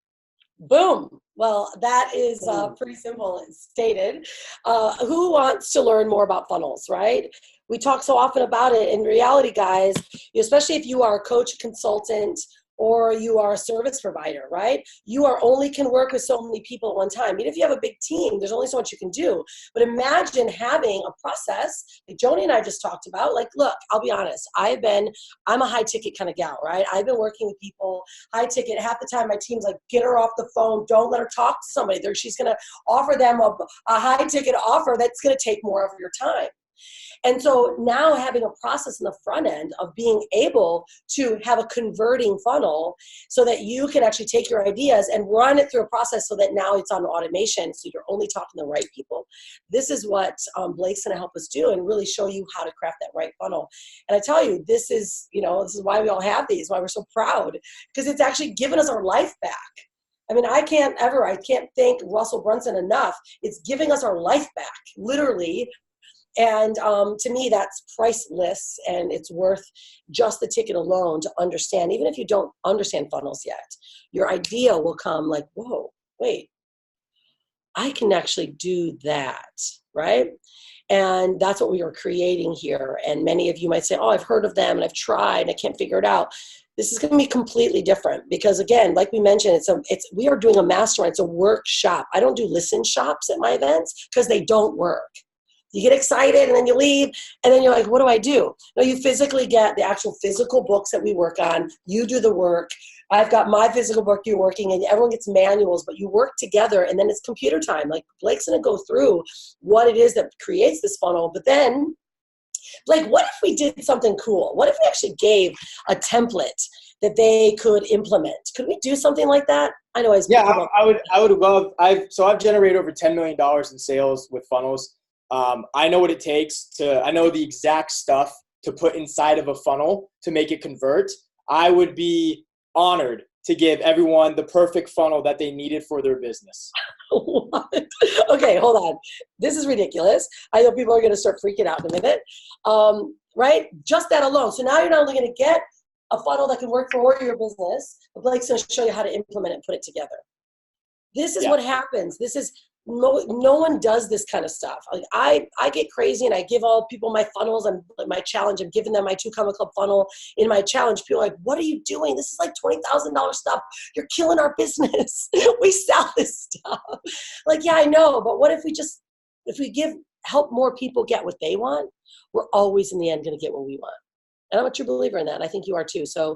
Boom. Well, that is pretty simple stated. Who wants to learn more about funnels, right? We talk so often about it. In reality, guys, especially if you are a coach, consultant, or you are a service provider, right? You only can work with so many people at one time. Even if you have a big team, there's only so much you can do. But imagine having a process like Joni and I just talked about. Like, look, I'll be honest. I'm a high ticket kind of gal, right? I've been working with people, high ticket. Half the time my team's like, get her off the phone. Don't let her talk to somebody. She's going to offer them a high ticket offer that's going to take more of your time. And so now having a process in the front end of being able to have a converting funnel so that you can actually take your ideas and run it through a process so that now it's on automation, so you're only talking to the right people. This is what Blake's going to help us do and really show you how to craft that right funnel. And I tell you, this is why we all have these, why we're so proud, because it's actually given us our life back. I mean, I can't thank Russell Brunson enough. It's giving us our life back, literally. And to me, that's priceless, and it's worth just the ticket alone to understand. Even if you don't understand funnels yet, your idea will come like, whoa, wait, I can actually do that, right? And that's what we are creating here. And many of you might say, oh, I've heard of them and I've tried and I can't figure it out. This is going to be completely different because, again, like we mentioned, we are doing a mastermind. It's a workshop. I don't do listen shops at my events because they don't work. You get excited and then you leave and then you're like, what do I do? No, you physically get the actual physical books that we work on. You do the work. I've got my physical book you're working, and everyone gets manuals, but you work together and then it's computer time. Like Blake's going to go through what it is that creates this funnel, but then Like, what if we did something cool? What if we actually gave a template that they could implement? Could we do something like that? I know I would love, I've generated over $10 million in sales with funnels. I know what it takes I know the exact stuff to put inside of a funnel to make it convert. I would be honored to give everyone the perfect funnel that they needed for their business. What? Okay, hold on. This is ridiculous. I know people are going to start freaking out in a minute. Right? Just that alone. So now you're not only going to get a funnel that can work for your business, but Blake's going to show you how to implement it and put it together. This is what happens. This is no one does this kind of stuff. Like I get crazy and I give all people my funnels and my challenge. I'm giving them my 2 Comma Club funnel in my challenge. People are like, what are you doing? This is like $20,000 stuff. You're killing our business. We sell this stuff. Like, yeah, I know. But what if we help more people get what they want? We're always in the end going to get what we want. And I'm a true believer in that. I think you are too. So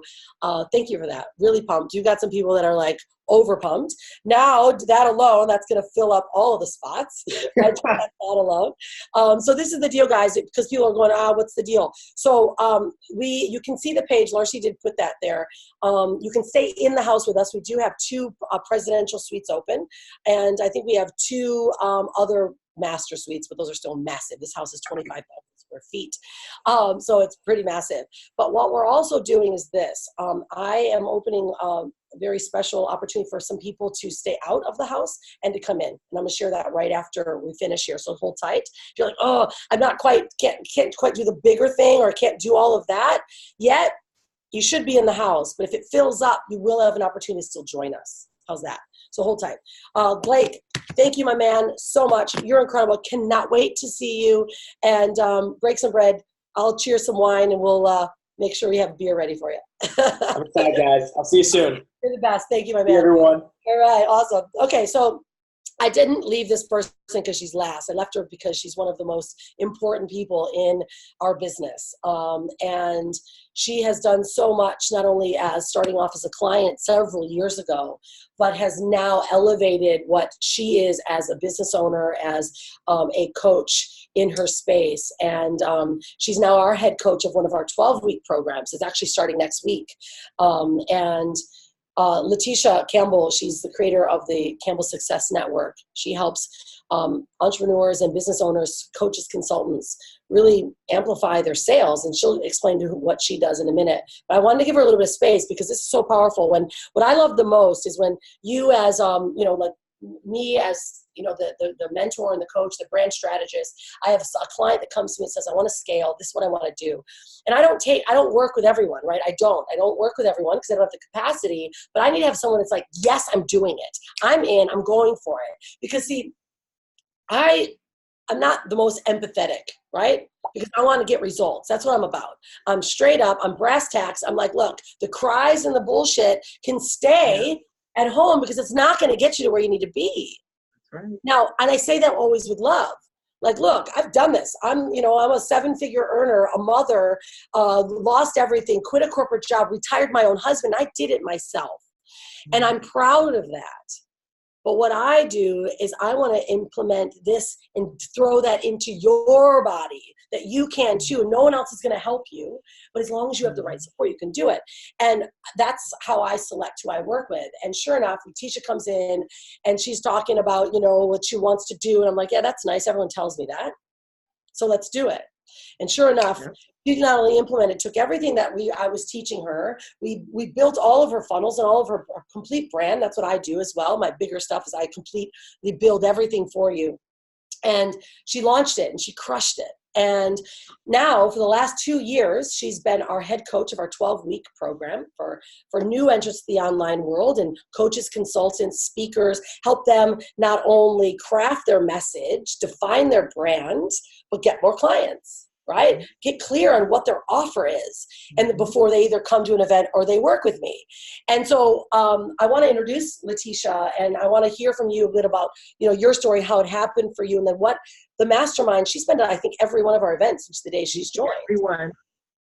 thank you for that. Really pumped. You've got some people that are like over pumped. Now that alone, that's going to fill up all of the spots. Right? That alone. So this is the deal, guys, because people are going, what's the deal? So you can see the page. Larcy did put that there. You can stay in the house with us. We do have 2 presidential suites open. And I think we have 2 other master suites, but those are still massive. This house is 25,000 square feet. So it's pretty massive. But what we're also doing is this. I am opening a very special opportunity for some people to stay out of the house and to come in. And I'm going to share that right after we finish here. So hold tight. If you're like, oh, I'm not can't quite do the bigger thing or can't do all of that yet, you should be in the house. But if it fills up, you will have an opportunity to still join us. How's that? So hold tight. Blake, thank you, my man, so much. You're incredible. Cannot wait to see you. And break some bread. I'll cheer some wine, and we'll make sure we have beer ready for you. I'm excited, guys. I'll see you soon. You're the best. Thank you, my man. See everyone. All right, awesome. Okay, so I didn't leave this person because she's last. I left her because she's one of the most important people in our business. And she has done so much, not only as starting off as a client several years ago, but has now elevated what she is as a business owner, as a coach in her space. And she's now our head coach of one of our 12-week programs. It's actually starting next week. Leticia Campbell, she's the creator of the Campbell Success Network. She helps entrepreneurs and business owners, coaches, consultants really amplify their sales, and she'll explain what she does in a minute. But I wanted to give her a little bit of space because this is so powerful. What I love the most is when you as like me as the mentor and the coach, the brand strategist, I have a client that comes to me and says, I want to scale. This is what I want to do. And I don't work with everyone, right? I don't work with everyone because I don't have the capacity, but I need to have someone that's like, yes, I'm doing it. I'm in, I'm going for it. Because see, I'm not the most empathetic, right? Because I want to get results. That's what I'm about. I'm straight up, I'm brass tacks. I'm like, look, the cries and the bullshit can stay at home because it's not going to get you to where you need to be. Right. Now, and I say that always with love. Like, look, I've done this. I'm a 7-figure earner, a mother, lost everything, quit a corporate job, retired my own husband. I did it myself. And I'm proud of that. But what I do is I want to implement this and throw that into your body that you can too. No one else is going to help you, but as long as you have the right support, you can do it. And that's how I select who I work with. And sure enough, Leticia comes in and she's talking about, what she wants to do. And I'm like, yeah, that's nice. Everyone tells me that. So let's do it. And sure enough, she not only implemented, took everything that I was teaching her. We built all of her funnels and all of her complete brand. That's what I do as well. My bigger stuff is I completely build everything for you. And she launched it and she crushed it. And now for the last 2 years, she's been our head coach of our 12-week program for new entrants to the online world, and coaches, consultants, speakers, help them not only craft their message, define their brand, but get more clients. Right? Get clear on what their offer is, and before they either come to an event or they work with me. And so I want to introduce Leticia, and I want to hear from you a bit about your story, how it happened for you, and then what the mastermind. She's been to, I think, every one of our events since the day she's joined. Everyone.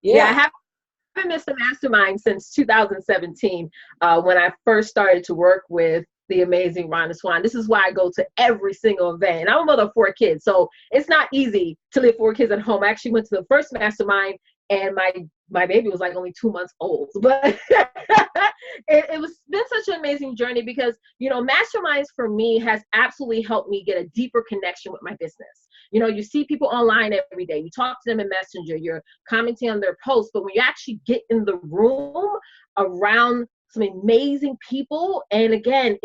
Yeah, I haven't missed the mastermind since 2017 when I first started to work with the amazing Rhonda Swan. This is why I go to every single event. And I'm a mother of 4 kids, so it's not easy to live 4 kids at home. I actually went to the first mastermind, and my baby was like only 2 months old. But it was been such an amazing journey because, you know, masterminds for me has absolutely helped me get a deeper connection with my business. You know, you see people online every day. You talk to them in Messenger. You're commenting on their posts. But when you actually get in the room around some amazing people, and again,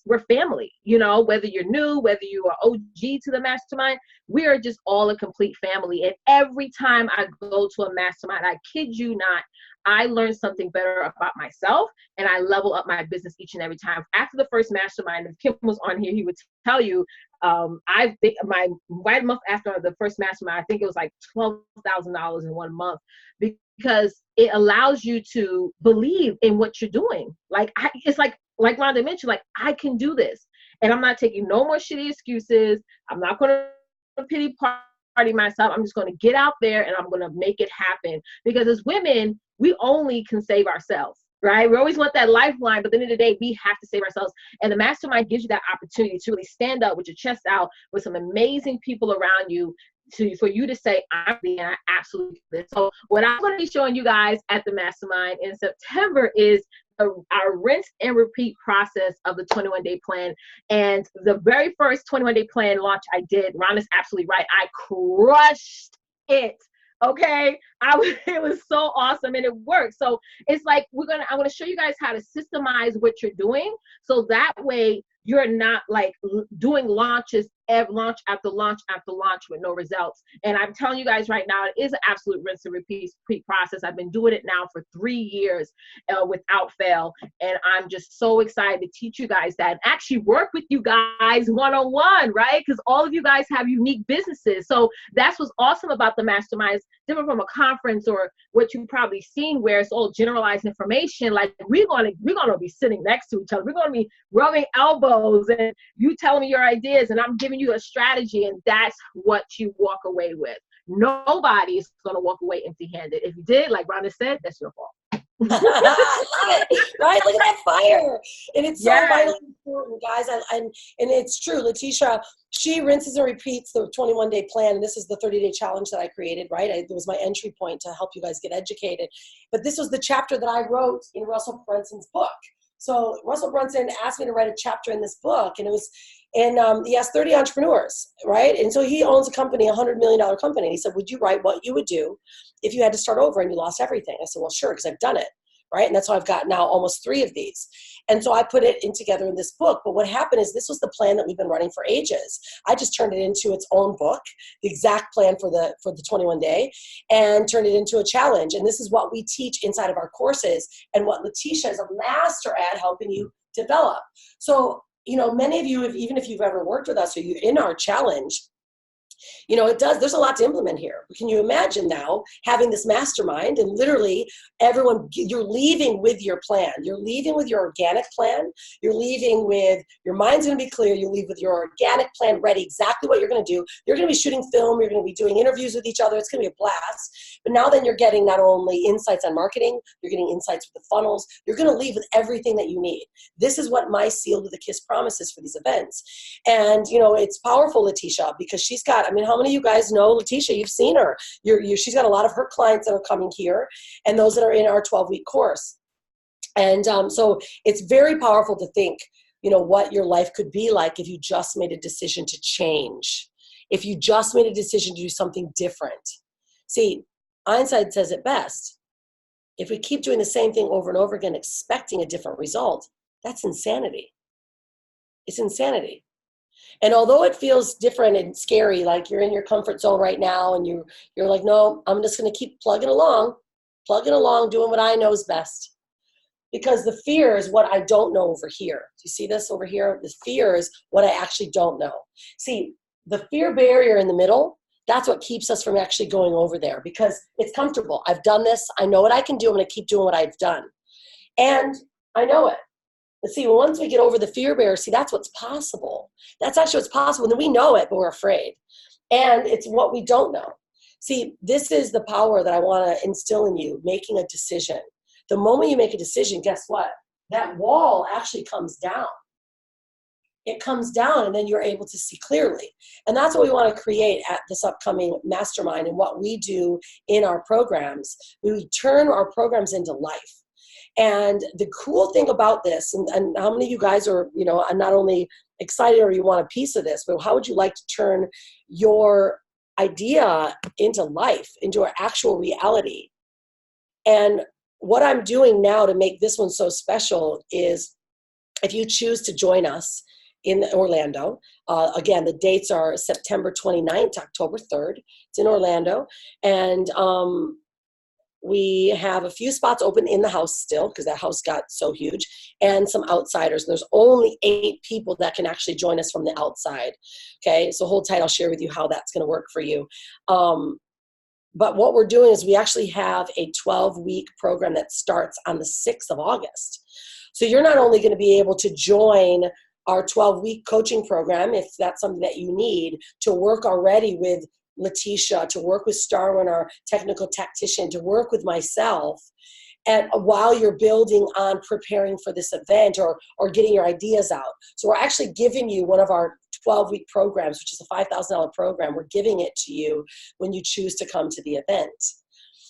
we're family. You know, whether you're new, whether you are OG to the mastermind, we are just all a complete family. And every time I go to a mastermind, I kid you not, I learn something better about myself, and I level up my business each and every time. After the first mastermind, if Kim was on here, he would tell you, I think my 1 month after the first mastermind, I think it was like $12,000 in 1 month, because it allows you to believe in what you're doing. Like, it's like Rhonda mentioned, like, I can do this, and I'm not taking no more shitty excuses. I'm not going to pity party myself. I'm just going to get out there and I'm going to make it happen, because as women, we only can save ourselves, right? We always want that lifeline, but at the end of the day, we have to save ourselves. And the mastermind gives you that opportunity to really stand up with your chest out with some amazing people around you for you to say, I absolutely do this. So what I'm going to be showing you guys at the mastermind in September is our rinse and repeat process of the 21-day plan. And the very first 21-day plan launch I did, Rhonda's absolutely right, I crushed it. Okay, it was so awesome, and it worked. So it's like I'm gonna show you guys how to systemize what you're doing, so that way you're not like doing launch after launch after launch with no results. And I'm telling you guys right now, it is an absolute rinse and repeat process. I've been doing it now for 3 years without fail. And I'm just so excited to teach you guys that and actually work with you guys one-on-one, right? Because all of you guys have unique businesses. So that's what's awesome about the masterminds, different from a conference or what you've probably seen where it's all generalized information. Like we're gonna be sitting next to each other. We're gonna be rubbing elbows and you telling me your ideas and I'm giving you a strategy, and that's what you walk away with. Nobody is going to walk away empty-handed. If you did, like Rhonda said, that's your fault. I love it, right? Look at that fire. And it's so vitally important, guys. And it's true. Leticia, she rinses and repeats the 21-day plan. And this is the 30-day challenge that I created, right? It was my entry point to help you guys get educated. But this was the chapter that I wrote in Russell Brunson's book. So Russell Brunson asked me to write a chapter in this book, and it was, and he has 30 entrepreneurs, right? And so he owns a company, $100 million company. And he said, would you write what you would do if you had to start over and you lost everything? I said, well, sure, because I've done it, right? And that's how I've got now almost 3 of these. And so I put it in together in this book. But what happened is this was the plan that we've been running for ages. I just turned it into its own book, the exact plan for the 21 day, and turned it into a challenge. And this is what we teach inside of our courses and what Leticia is a master at helping you develop. So, you know, many of you, even if you've ever worked with us or you're in our challenge, you know, there's a lot to implement here. Can you imagine now having this mastermind and literally everyone, you're leaving with your plan. You're leaving with your organic plan. You're leaving with, your mind's going to be clear. You leave with your organic plan ready, exactly what you're going to do. You're going to be shooting film. You're going to be doing interviews with each other. It's going to be a blast. But now then you're getting not only insights on marketing, you're getting insights with the funnels. You're going to leave with everything that you need. This is what my Sealed with a Kiss promises for these events. And, you know, it's powerful, Leticia, because she's got, I mean, how many of you guys know Leticia? You've seen her. She's got a lot of her clients that are coming here and those that are in our 12-week course. And so it's very powerful to think, you know, what your life could be like if you just made a decision to change, if you just made a decision to do something different. See, Einstein says it best. If we keep doing the same thing over and over again, expecting a different result, that's insanity. It's insanity. And although it feels different and scary, like you're in your comfort zone right now and you're like, no, I'm just going to keep plugging along, doing what I know is best. Because the fear is what I don't know over here. Do you see this over here? The fear is what I actually don't know. See, the fear barrier in the middle, that's what keeps us from actually going over there because it's comfortable. I've done this. I know what I can do. I'm going to keep doing what I've done. And I know it. But see, once we get over the fear barrier, see, that's what's possible. That's actually what's possible. And we know it, but we're afraid. And it's what we don't know. See, this is the power that I want to instill in you, making a decision. The moment you make a decision, guess what? That wall actually comes down. it comes down and then you're able to see clearly. And that's what we want to create at this upcoming mastermind. And what we do in our programs, we turn our programs into life. And the cool thing about this, and how many of you guys are, are not only excited or you want a piece of this, but how would you like to turn your idea into life, into an actual reality? And what I'm doing now to make this one so special is, if you choose to join us in Orlando, again, the dates are September 29th to October 3rd. It's in Orlando. And we have a few spots open in the house still, because that house got so huge, and some outsiders. And there's only 8 people that can actually join us from the outside. Okay, so hold tight. I'll share with you how that's going to work for you. But what we're doing is we actually have a 12-week program that starts on the 6th of August. So you're not only going to be able to join our 12-week coaching program, if that's something that you need, to work already with Leticia, to work with Starwin, our technical tactician, to work with myself, and while you're building on preparing for this event or getting your ideas out. So we're actually giving you one of our 12-week programs, which is a $5,000 program. We're giving it to you when you choose to come to the event.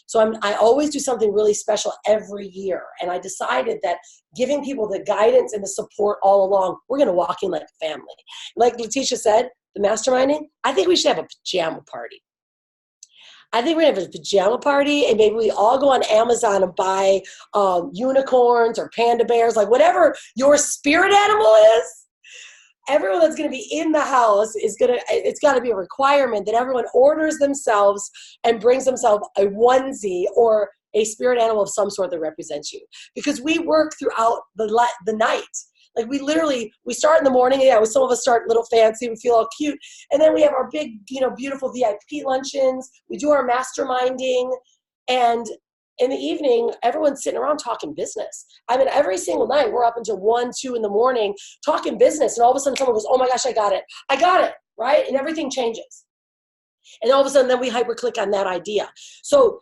So I always do something really special every year. And I decided that giving people the guidance and the support all along, we're going to walk in like a family. Like Leticia said, the masterminding, I think we should have a pajama party. I think we're going to have a pajama party, and maybe we all go on Amazon and buy unicorns or panda bears, like whatever your spirit animal is. Everyone that's going to be in the house it's got to be a requirement that everyone orders themselves and brings themselves a onesie or a spirit animal of some sort that represents you. Because we work throughout the night. Like we start in the morning. Yeah, some of us start a little fancy. We feel all cute. And then we have our big, beautiful VIP luncheons. We do our masterminding. And in the evening, everyone's sitting around talking business. I mean, every single night, we're up until 1, 2 in the morning talking business. And all of a sudden, someone goes, oh my gosh, I got it. I got it, right? And everything changes. And all of a sudden, then we hyperclick on that idea. So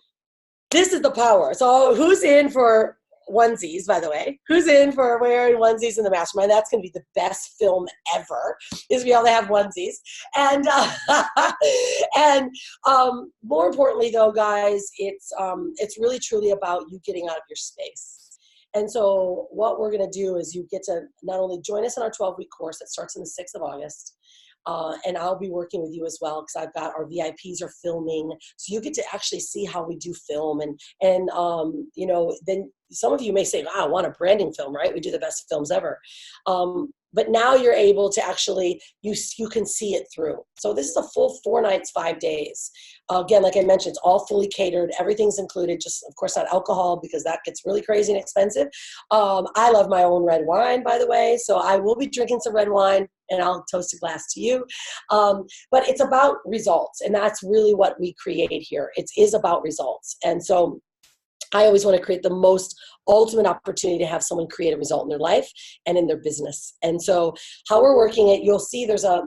this is the power. So who's in for onesies, by the way? Who's in for wearing onesies in the mastermind? That's going to be the best film ever, is we all have onesies. And more importantly, though, guys, it's really truly about you getting out of your space. And so what we're going to do is you get to not only join us in our 12-week course that starts on the 6th of August, and I'll be working with you as well, because I've got our VIPs are filming. So you get to actually see how we do film. And then some of you may say, wow, I want a branding film, right? We do the best films ever. But now you're able to actually, you can see it through. So this is a full 4 nights, 5 days. Again, like I mentioned, it's all fully catered. Everything's included, just of course not alcohol, because that gets really crazy and expensive. I love my own red wine, by the way. So I will be drinking some red wine, and I'll toast a glass to you. But it's about results. And that's really what we create here. It is about results. And so I always want to create the most ultimate opportunity to have someone create a result in their life and in their business. And so how we're working it, you'll see there's a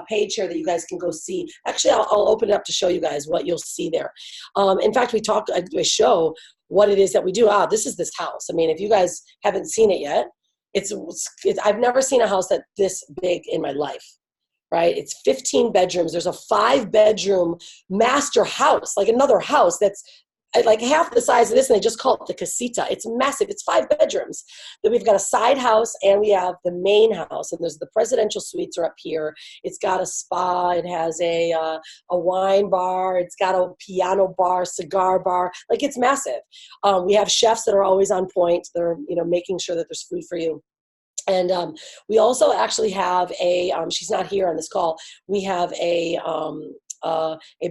page here that you guys can go see. Actually, I'll open it up to show you guys what you'll see there. In fact, I show what it is that we do. This is this house. I mean, if you guys haven't seen it yet, I've never seen a house that's this big in my life. Right? It's 15 bedrooms. There's a 5-bedroom master house, like another house that's like half the size of this, and they just call it the casita. It's massive. It's 5 bedrooms. Then we've got a side house, and we have the main house, and there's the presidential suites are up here. It's got a spa. It has a wine bar. It's got a piano bar, cigar bar. Like, it's massive. We have chefs that are always on point. They're making sure that there's food for you. And we also actually have she's not here on this call. We have a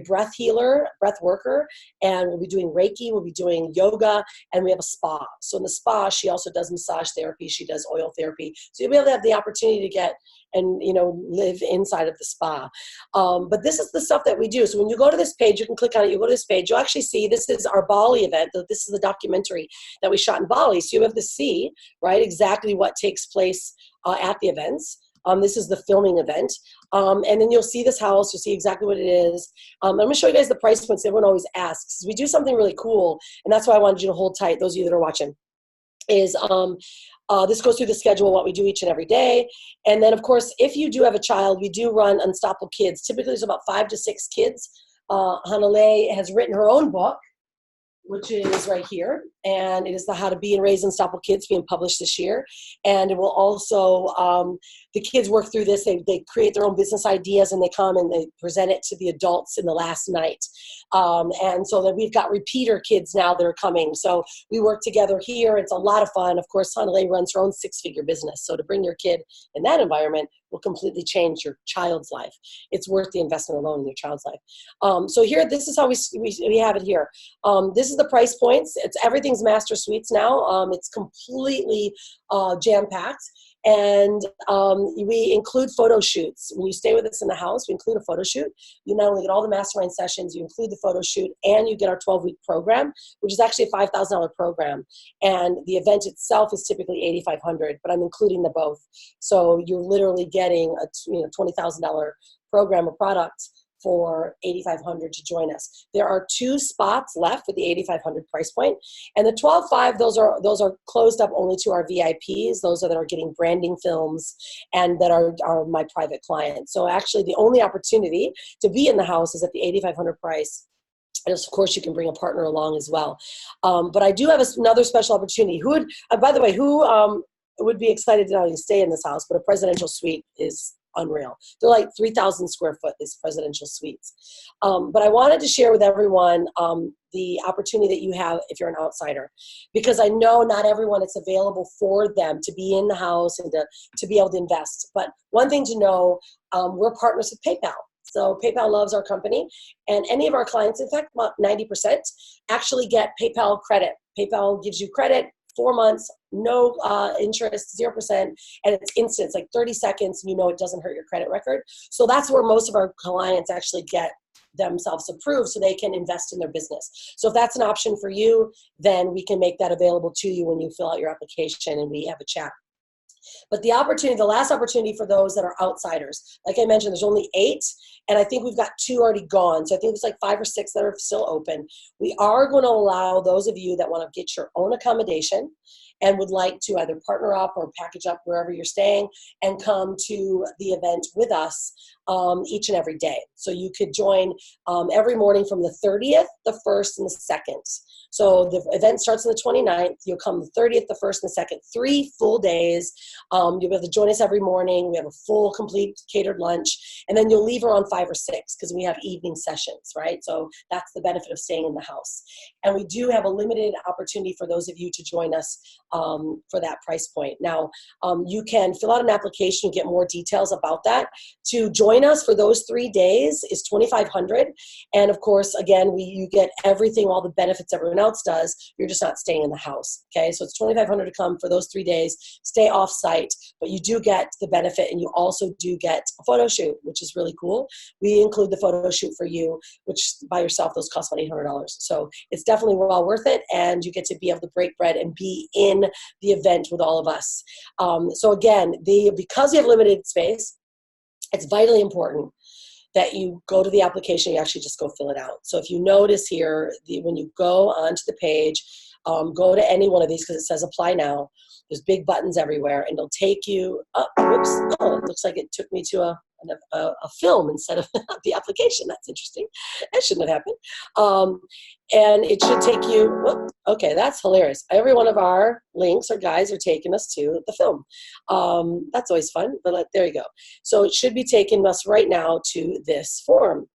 breath healer, breath worker, and we'll be doing Reiki, we'll be doing yoga, and we have a spa. So in the spa, she also does massage therapy, she does oil therapy. So you'll be able to have the opportunity to get and live inside of the spa. But this is the stuff that we do. So when you go to this page, you can click on it, you go to this page, you'll actually see this is our Bali event. This is the documentary that we shot in Bali. So you have to see, right, exactly what takes place at the events. This is the filming event. And then you'll see this house. You'll see exactly what it is. I'm going to show you guys the price points. Everyone always asks. We do something really cool, and that's why I wanted you to hold tight, those of you that are watching. is this goes through the schedule, what we do each and every day. And then, of course, if you do have a child, we do run Unstoppable Kids. Typically, there's about 5 to 6 kids. Hanalei has written her own book, which is right here, and it is the How to Be and Raise Unstoppable Kids, being published this year. And it will also, the kids work through this, they create their own business ideas, and they come and they present it to the adults in the last night. And so that we've got repeater kids now that are coming. So we work together here. It's a lot of fun. Of course, Hanalei runs her own 6-figure business. So to bring your kid in that environment will completely change your child's life. It's worth the investment alone in your child's life. So here, this is how we have it here. This is the price points. Everything's master suites now. It's completely jam-packed. And we include photo shoots. When you stay with us in the house, we include a photo shoot. You not only get all the mastermind sessions, you include the photo shoot, and you get our 12-week program, which is actually a $5,000 program. And the event itself is typically $8,500, but I'm including the both. So you're literally getting a $20,000 program or product for $8,500 to join us. There are 2 spots left for the $8,500 price point, and the 12.5, those are closed up only to our VIPs. Those that are getting branding films and that are my private clients. So actually, the only opportunity to be in the house is at the $8,500 price. And of course, you can bring a partner along as well. But I do have another special opportunity. Who would, by the way, who would be excited to not only stay in this house, but a presidential suite is unreal. They're like 3,000 square foot, these presidential suites. But I wanted to share with everyone the opportunity that you have if you're an outsider, because I know not everyone, it's available for them to be in the house and to be able to invest. But one thing to know, we're partners with PayPal. So PayPal loves our company, and any of our clients, in fact, about 90%, actually get PayPal credit. PayPal gives you credit, 4 months, no interest, 0%, and it's instant. It's like 30 seconds, and it doesn't hurt your credit record. So that's where most of our clients actually get themselves approved so they can invest in their business. So if that's an option for you, then we can make that available to you when you fill out your application and we have a chat. But the last opportunity for those that are outsiders, like I mentioned, there's only 8, and I think we've got 2 already gone. So I think it's like 5 or 6 that are still open. We are going to allow those of you that want to get your own accommodation and would like to either partner up or package up wherever you're staying and come to the event with us each and every day. So you could join every morning from the 30th, the 1st, and the 2nd. So the event starts on the 29th. You'll come the 30th, the 1st, and the 2nd, 3 full days. You'll be able to join us every morning. We have a full, complete catered lunch. And then you'll leave around 5 or 6 because we have evening sessions, right? So that's the benefit of staying in the house. And we do have a limited opportunity for those of you to join us for that price point. Now, you can fill out an application and get more details about that. To join us for those 3 days is $2,500. And of course, again, you get everything, all the benefits everyone else does. You're just not staying in the house. Okay, so it's $2,500 to come for those 3 days. Stay off site, but you do get the benefit, and you also do get a photo shoot, which is really cool. We include the photo shoot for you, which by yourself those cost about $800. So it's definitely well worth it, and you get to be able to break bread and be in the event with all of us. So again, because you have limited space, it's vitally important that you go to the application, you actually just go fill it out. So if you notice here, when you go onto the page, go to any one of these because it says apply now. There's big buttons everywhere, and it'll take you, whoops, it looks like it took me to a film instead of the application. That's interesting. That shouldn't have happened. And it should take you, okay, that's hilarious. Every one of our links or guides are taking us to the film. That's always fun, but there you go. So it should be taking us right now to this form.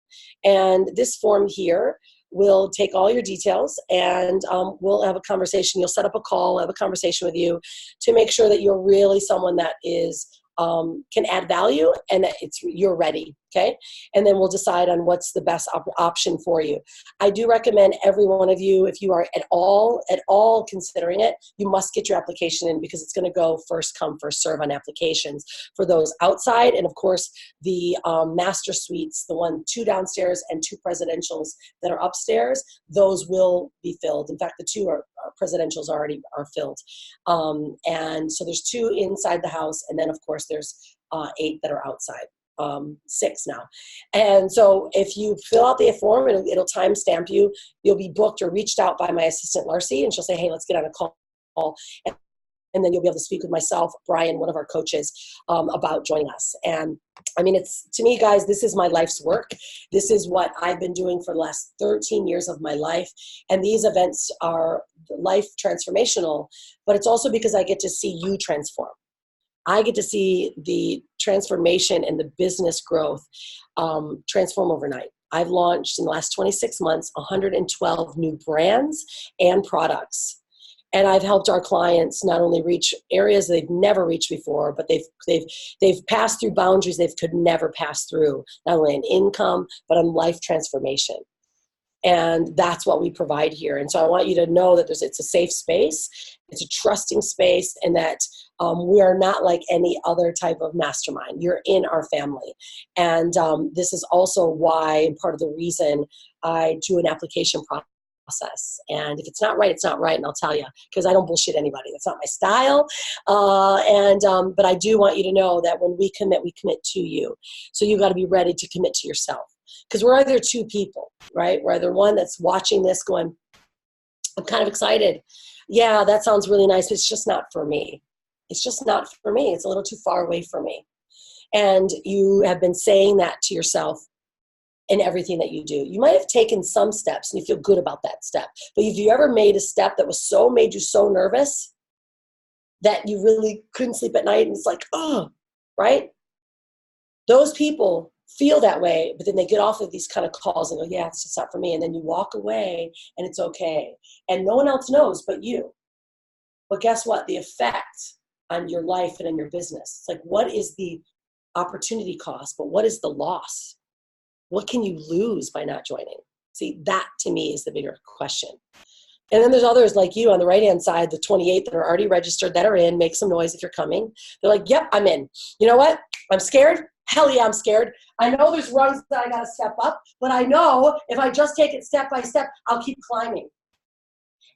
And this form here will take all your details, and we'll have a conversation. You'll set up a call, have a conversation with you to make sure that you're really someone that is can add value and that you're ready, okay? And then we'll decide on what's the best option for you. I do recommend every one of you, if you are at all considering it, you must get your application in because it's going to go first come, first serve on applications for those outside. And of course, the master suites, the 2 downstairs and 2 presidentials that are upstairs, those will be filled. In fact, the 2 presidentials already are filled. And so there's 2 inside the house, and then of course there's 8 that are outside. 6 now. And so if you fill out the form, it'll timestamp you. You'll be booked or reached out by my assistant, Larcy, and she'll say, hey, let's get on a call. And And then you'll be able to speak with myself, Brian, one of our coaches, about joining us. And I mean, it's, to me, guys, this is my life's work. This is what I've been doing for the last 13 years of my life. And these events are life transformational, but it's also because I get to see you transform. I get to see the transformation and the business growth transform overnight. I've launched in the last 26 months 112 new brands and products. And I've helped our clients not only reach areas they've never reached before, but they've passed through boundaries they could never pass through, not only in income, but in life transformation. And that's what we provide here. And so I want you to know that it's a safe space, it's a trusting space, and that we are not like any other type of mastermind. You're in our family. And this is also why, part of the reason I do an application process. And if it's not right, it's not right. And I'll tell you, because I don't bullshit anybody. That's not my style. But I do want you to know that when we commit to you. So you got to be ready to commit to yourself. Because we're either two people, right? We're either one that's watching this going, I'm kind of excited. Yeah, that sounds really nice, but it's just not for me. It's just not for me. It's a little too far away from me. And you have been saying that to yourself in everything that you do. You might have taken some steps and you feel good about that step. But have you ever made a step that made you so nervous that you really couldn't sleep at night and it's like, oh, right? Those people feel that way, but then they get off of these kind of calls and go, yeah, it's just not for me. And then you walk away and it's okay. And no one else knows but you. But guess what? The effect on your life and in your business. It's like, what is the opportunity cost? But what is the loss? What can you lose by not joining? See, that to me is the bigger question. And then there's others like you on the right-hand side, the 28 that are already registered, that are in. Make some noise if you're coming. They're like, yep, I'm in. You know what? I'm scared. Hell yeah, I'm scared. I know there's rungs that I got to step up, but I know if I just take it step by step, I'll keep climbing.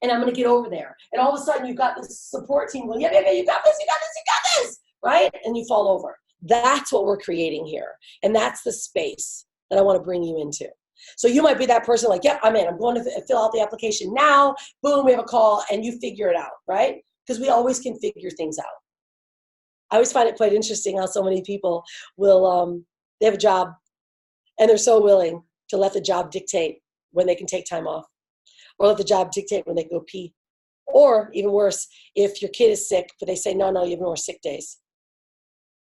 And I'm going to get over there. And all of a sudden, you've got this support team going, yeah, you got this, you got this, you got this, right? And you fall over. That's what we're creating here. And that's the space that I want to bring you into. So you might be that person like, yeah, I'm in. I'm going to fill out the application now. Boom, we have a call, and you figure it out, right? Because we always can figure things out. I always find it quite interesting how so many people will, they have a job, and they're so willing to let the job dictate when they can take time off, or let the job dictate when they go pee. Or even worse, if your kid is sick, but they say, no, you have no more sick days.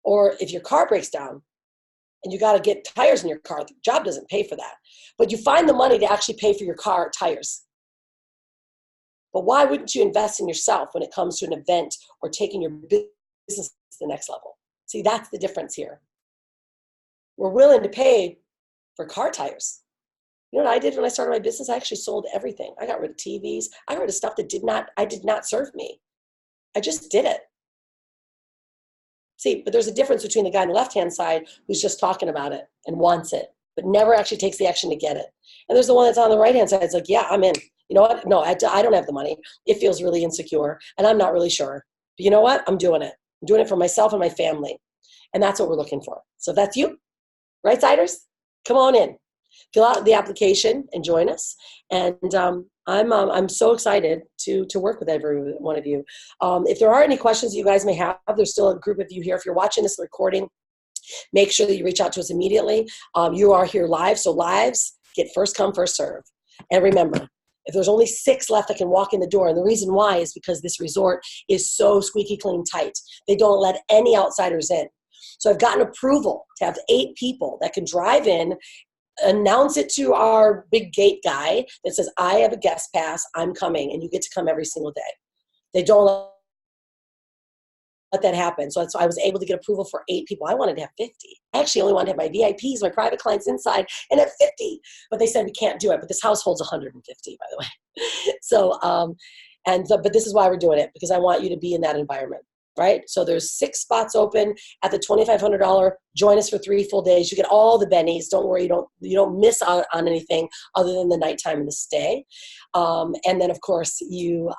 Or if your car breaks down, and you got to get tires in your car. The job doesn't pay for that. But you find the money to actually pay for your car tires. But why wouldn't you invest in yourself when it comes to an event or taking your business to the next level? See, that's the difference here. We're willing to pay for car tires. You know what I did when I started my business? I actually sold everything. I got rid of TVs. I got rid of stuff that did not serve me. I just did it. See, but there's a difference between the guy on the left-hand side who's just talking about it and wants it, but never actually takes the action to get it. And there's the one that's on the right-hand side. It's like, yeah, I'm in. You know what? No, I don't have the money. It feels really insecure, and I'm not really sure. But you know what? I'm doing it. I'm doing it for myself and my family. And that's what we're looking for. So if that's you, right-siders, come on in. Fill out the application and join us. And I'm so excited to work with every one of you. If there are any questions you guys may have, there's still a group of you here. If you're watching this recording, make sure that you reach out to us immediately. You are here live, so lives get first come, first serve. And remember, if there's only 6 left that can walk in the door, and the reason why is because this resort is so squeaky clean tight. They don't let any outsiders in. So I've gotten approval to have 8 people that can drive in, announce it to our big gate guy that says, I have a guest pass, I'm coming, and you get to come every single day. They don't let that happen. So I was able to get approval for 8 people. I wanted to have 50. I actually only wanted to have my VIPs, my private clients inside, and have 50. But they said we can't do it. But this house holds 150, by the way. So, but this is why we're doing it, because I want you to be in that environment. Right? So there's 6 spots open at the $2,500. Join us for 3 full days. You get all the bennies. Don't worry, you don't miss on anything other than the nighttime and the stay. And then of course you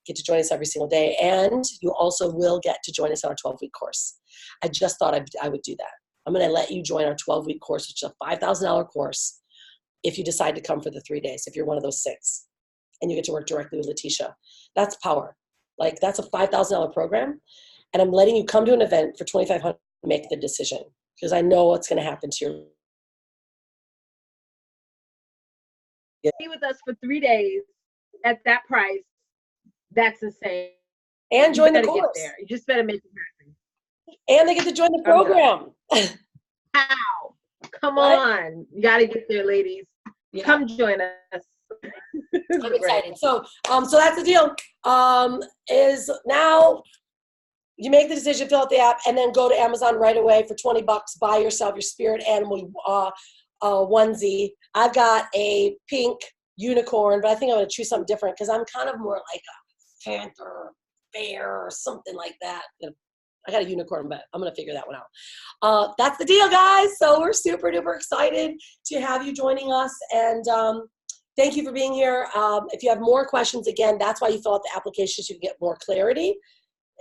get to join us every single day, and you also will get to join us on our 12-week course. I just thought I would do that. I'm going to let you join our 12-week course, which is a $5,000 course, if you decide to come for the 3 days. If you're one of those 6, and you get to work directly with Leticia, that's power. Like that's a $5,000 program. And I'm letting you come to an event for $2,500 to make the decision because I know what's going to happen to your. Be with us for 3 days at that price. That's insane. And join the Get course. there. You just better make it happen. And they get to join the program. How? Come What? on. You got to get there, ladies. Yeah. Come join us. I'm excited. So that's the deal. Is now you make the decision, fill out the app, and then go to Amazon right away for $20. Buy yourself your spirit animal onesie. I've got a pink unicorn, but I think I'm going to choose something different because I'm kind of more like a panther, bear, or something like that. I got a unicorn, but I'm going to figure that one out. That's the deal, guys. So we're super duper excited to have you joining us. And thank you for being here. If you have more questions, again, that's why you fill out the application so you can get more clarity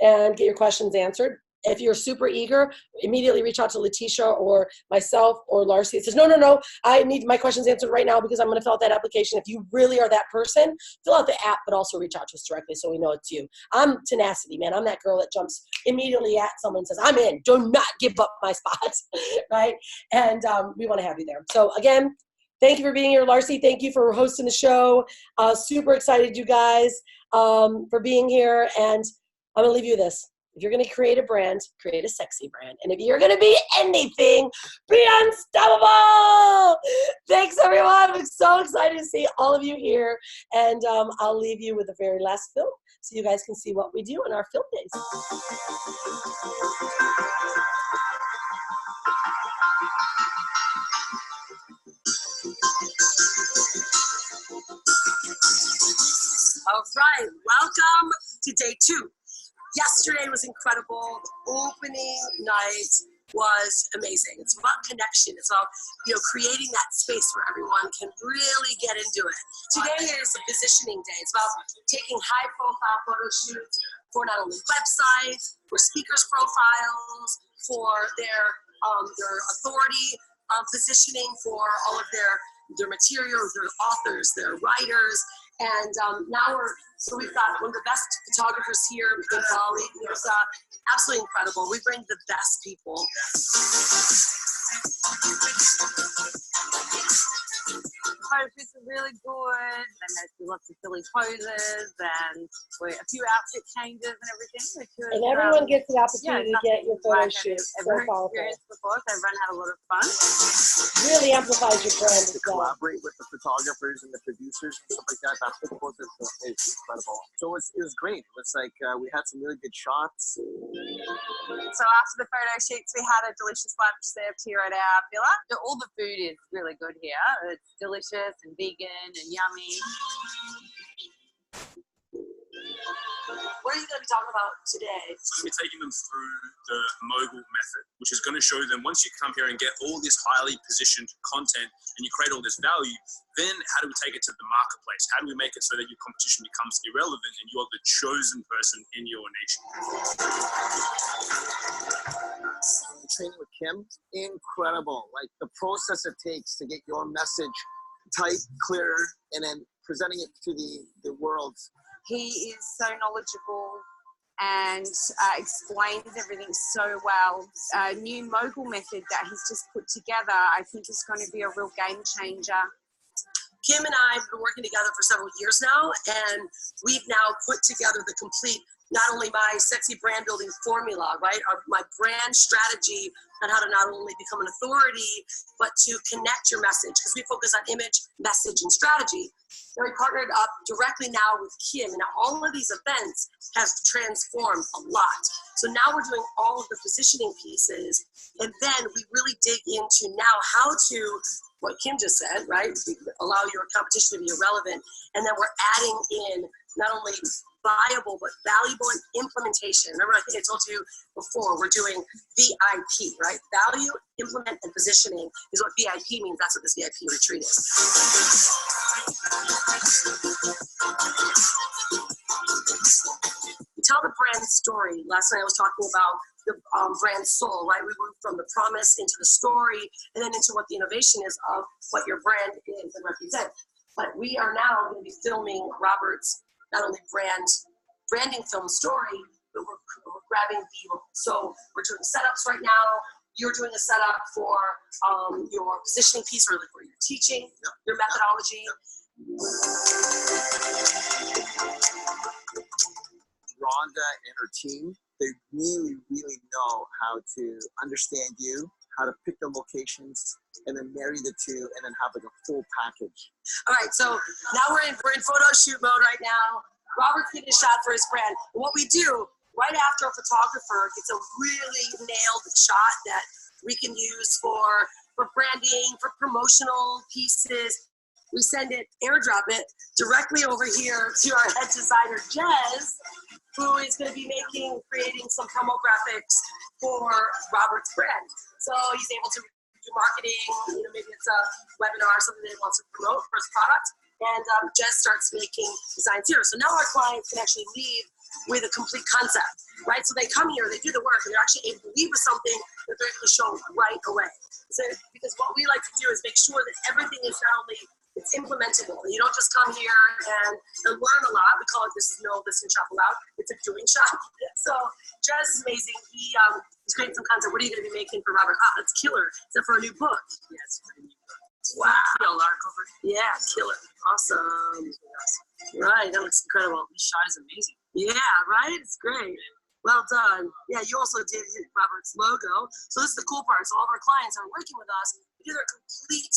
and get your questions answered. If you're super eager, immediately reach out to Leticia or myself or Larcy. It says, no, I need my questions answered right now because I'm going to fill out that application. If you really are that person, fill out the app, but also reach out to us directly so we know it's you. I'm tenacity, man. I'm that girl that jumps immediately at someone and says, I'm in. Do not give up my spot, right? And we want to have you there. So again, thank you for being here, Larcy. Thank you for hosting the show. Super excited, you guys, for being here. And I'm going to leave you with this. If you're going to create a brand, create a sexy brand. And if you're going to be anything, be unstoppable. Thanks, everyone. I'm so excited to see all of you here. And I'll leave you with the very last film so you guys can see what we do in our film days. All right. Welcome to day 2. Yesterday was incredible. Opening night was amazing. It's about connection. It's about, creating that space where everyone can really get into it. Today is a positioning day. It's about taking high-profile photo shoots for not only websites, for speakers' profiles, for their authority, positioning for all of their materials, their authors, their writers. And we've got one of the best photographers here in Bali. It's absolutely incredible. We bring the best people. Photos are really good, and there's lots of silly poses and a few outfit changes and everything. And everyone gets the opportunity to get your photo shoot. So powerful. Before, so everyone had a lot of fun. Really amplifies your brand as well. Collaborate with the photographers and the producers and stuff like that. That's the process is incredible. So it was great. It was like we had some really good shots. So after the photo shoots, we had a delicious lunch served here at our villa. All the food is really good here. It's delicious and vegan and yummy. What are you going to be talking about today? So I'm going to be taking them through the mogul method, which is going to show them once you come here and get all this highly positioned content and you create all this value, then how do we take it to the marketplace? How do we make it so that your competition becomes irrelevant and you're the chosen person in your niche? Training with Kim, incredible. Like the process it takes to get your message tight, clear, and then presenting it to the world. He is so knowledgeable and explains everything so well. A new mogul method that he's just put together, I think is going to be a real game changer. Kim and I have been working together for several years now, and we've now put together the complete, not only my sexy brand building formula, right? My brand strategy on how to not only become an authority, but to connect your message, because we focus on image, message, and strategy. And we partnered up directly now with Kim, and all of these events have transformed a lot. So now we're doing all of the positioning pieces, and then we really dig into now how to, what Kim just said, right? Allow your competition to be irrelevant. And then we're adding in not only viable, but valuable implementation. Remember, I think I told you before, we're doing VIP, right? Value, implement, and positioning is what VIP means. That's what this VIP retreat is. We tell the brand story. Last night I was talking about the brand soul, right? We moved from the promise into the story and then into what the innovation is of what your brand is and represents. But we are now going to be filming Robert's not only brand branding film story, but we're grabbing B-roll. So we're doing setups right now. You're doing a setup for your positioning piece, or like where you're teaching your methodology. Rhonda and her team, they really, really know how to understand you, how to pick the locations, and then marry the two, and then have like a full package. All right, so now we're in photo shoot mode right now. Robert's getting a shot for his brand. And what we do right after a photographer gets a really nailed shot that we can use for branding, for promotional pieces, we send it, airdrop it directly over here to our head designer, Jez, who is going to be creating some promo graphics for Robert's brand. So he's able to do marketing, maybe it's a webinar or something that he wants to promote for his product. And Jez starts making designs here. So now our clients can actually leave with a complete concept, right? So they come here, they do the work, and they're actually able to leave with something that they're able to show right away. So, because what we like to do is make sure that everything is not only it's implementable. You don't just come here and learn a lot. We call it this is no listen shop allowed. It's a doing shop. So Jez is amazing. He's creating some concept. What are you going to be making for Robert? That's killer. Is that for a new book? Yes. Wow. Yeah, killer. Awesome. Right, that looks incredible. This shot is amazing. Yeah, right? It's great. Well done. Yeah, you also did hit Robert's logo. So this is the cool part. So all of our clients are working with us. We do their complete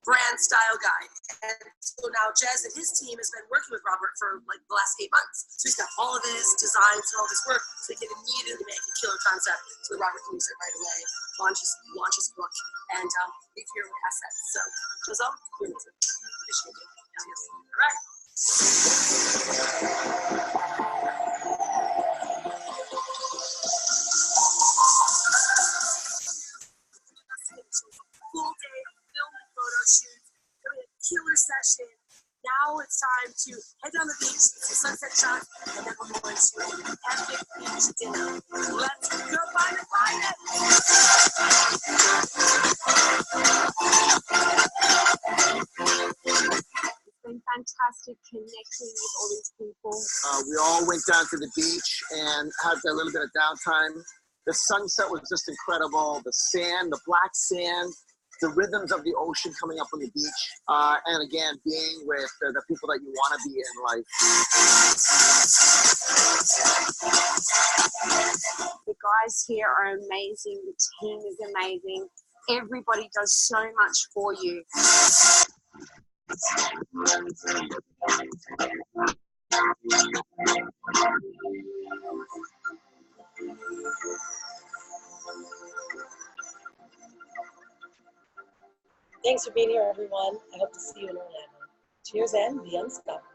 brand style guide. And so now Jez and his team has been working with Robert for like the last 8 months. So he's got all of his designs and all this work, so he can immediately make a killer concept so that Robert can use it right away, launch his book, and leave here with assets. So Giselle, you're amazing. Appreciate it. Yes. All right. Full day of film and photo shoots, a killer session. Now it's time to head down the beach, some sunset shots, and then we're going to an epic beach dinner. Let's go find it! It's been fantastic connecting with all these people. We all went down to the beach and had a little bit of downtime. The sunset was just incredible. The sand, the black sand, the rhythms of the ocean coming up on the beach, and again, being with the people that you want to be in life. The guys here are amazing. The team is amazing. Everybody does so much for you. Thanks for being here, everyone. I hope to see you in Orlando. Cheers and be unstoppable.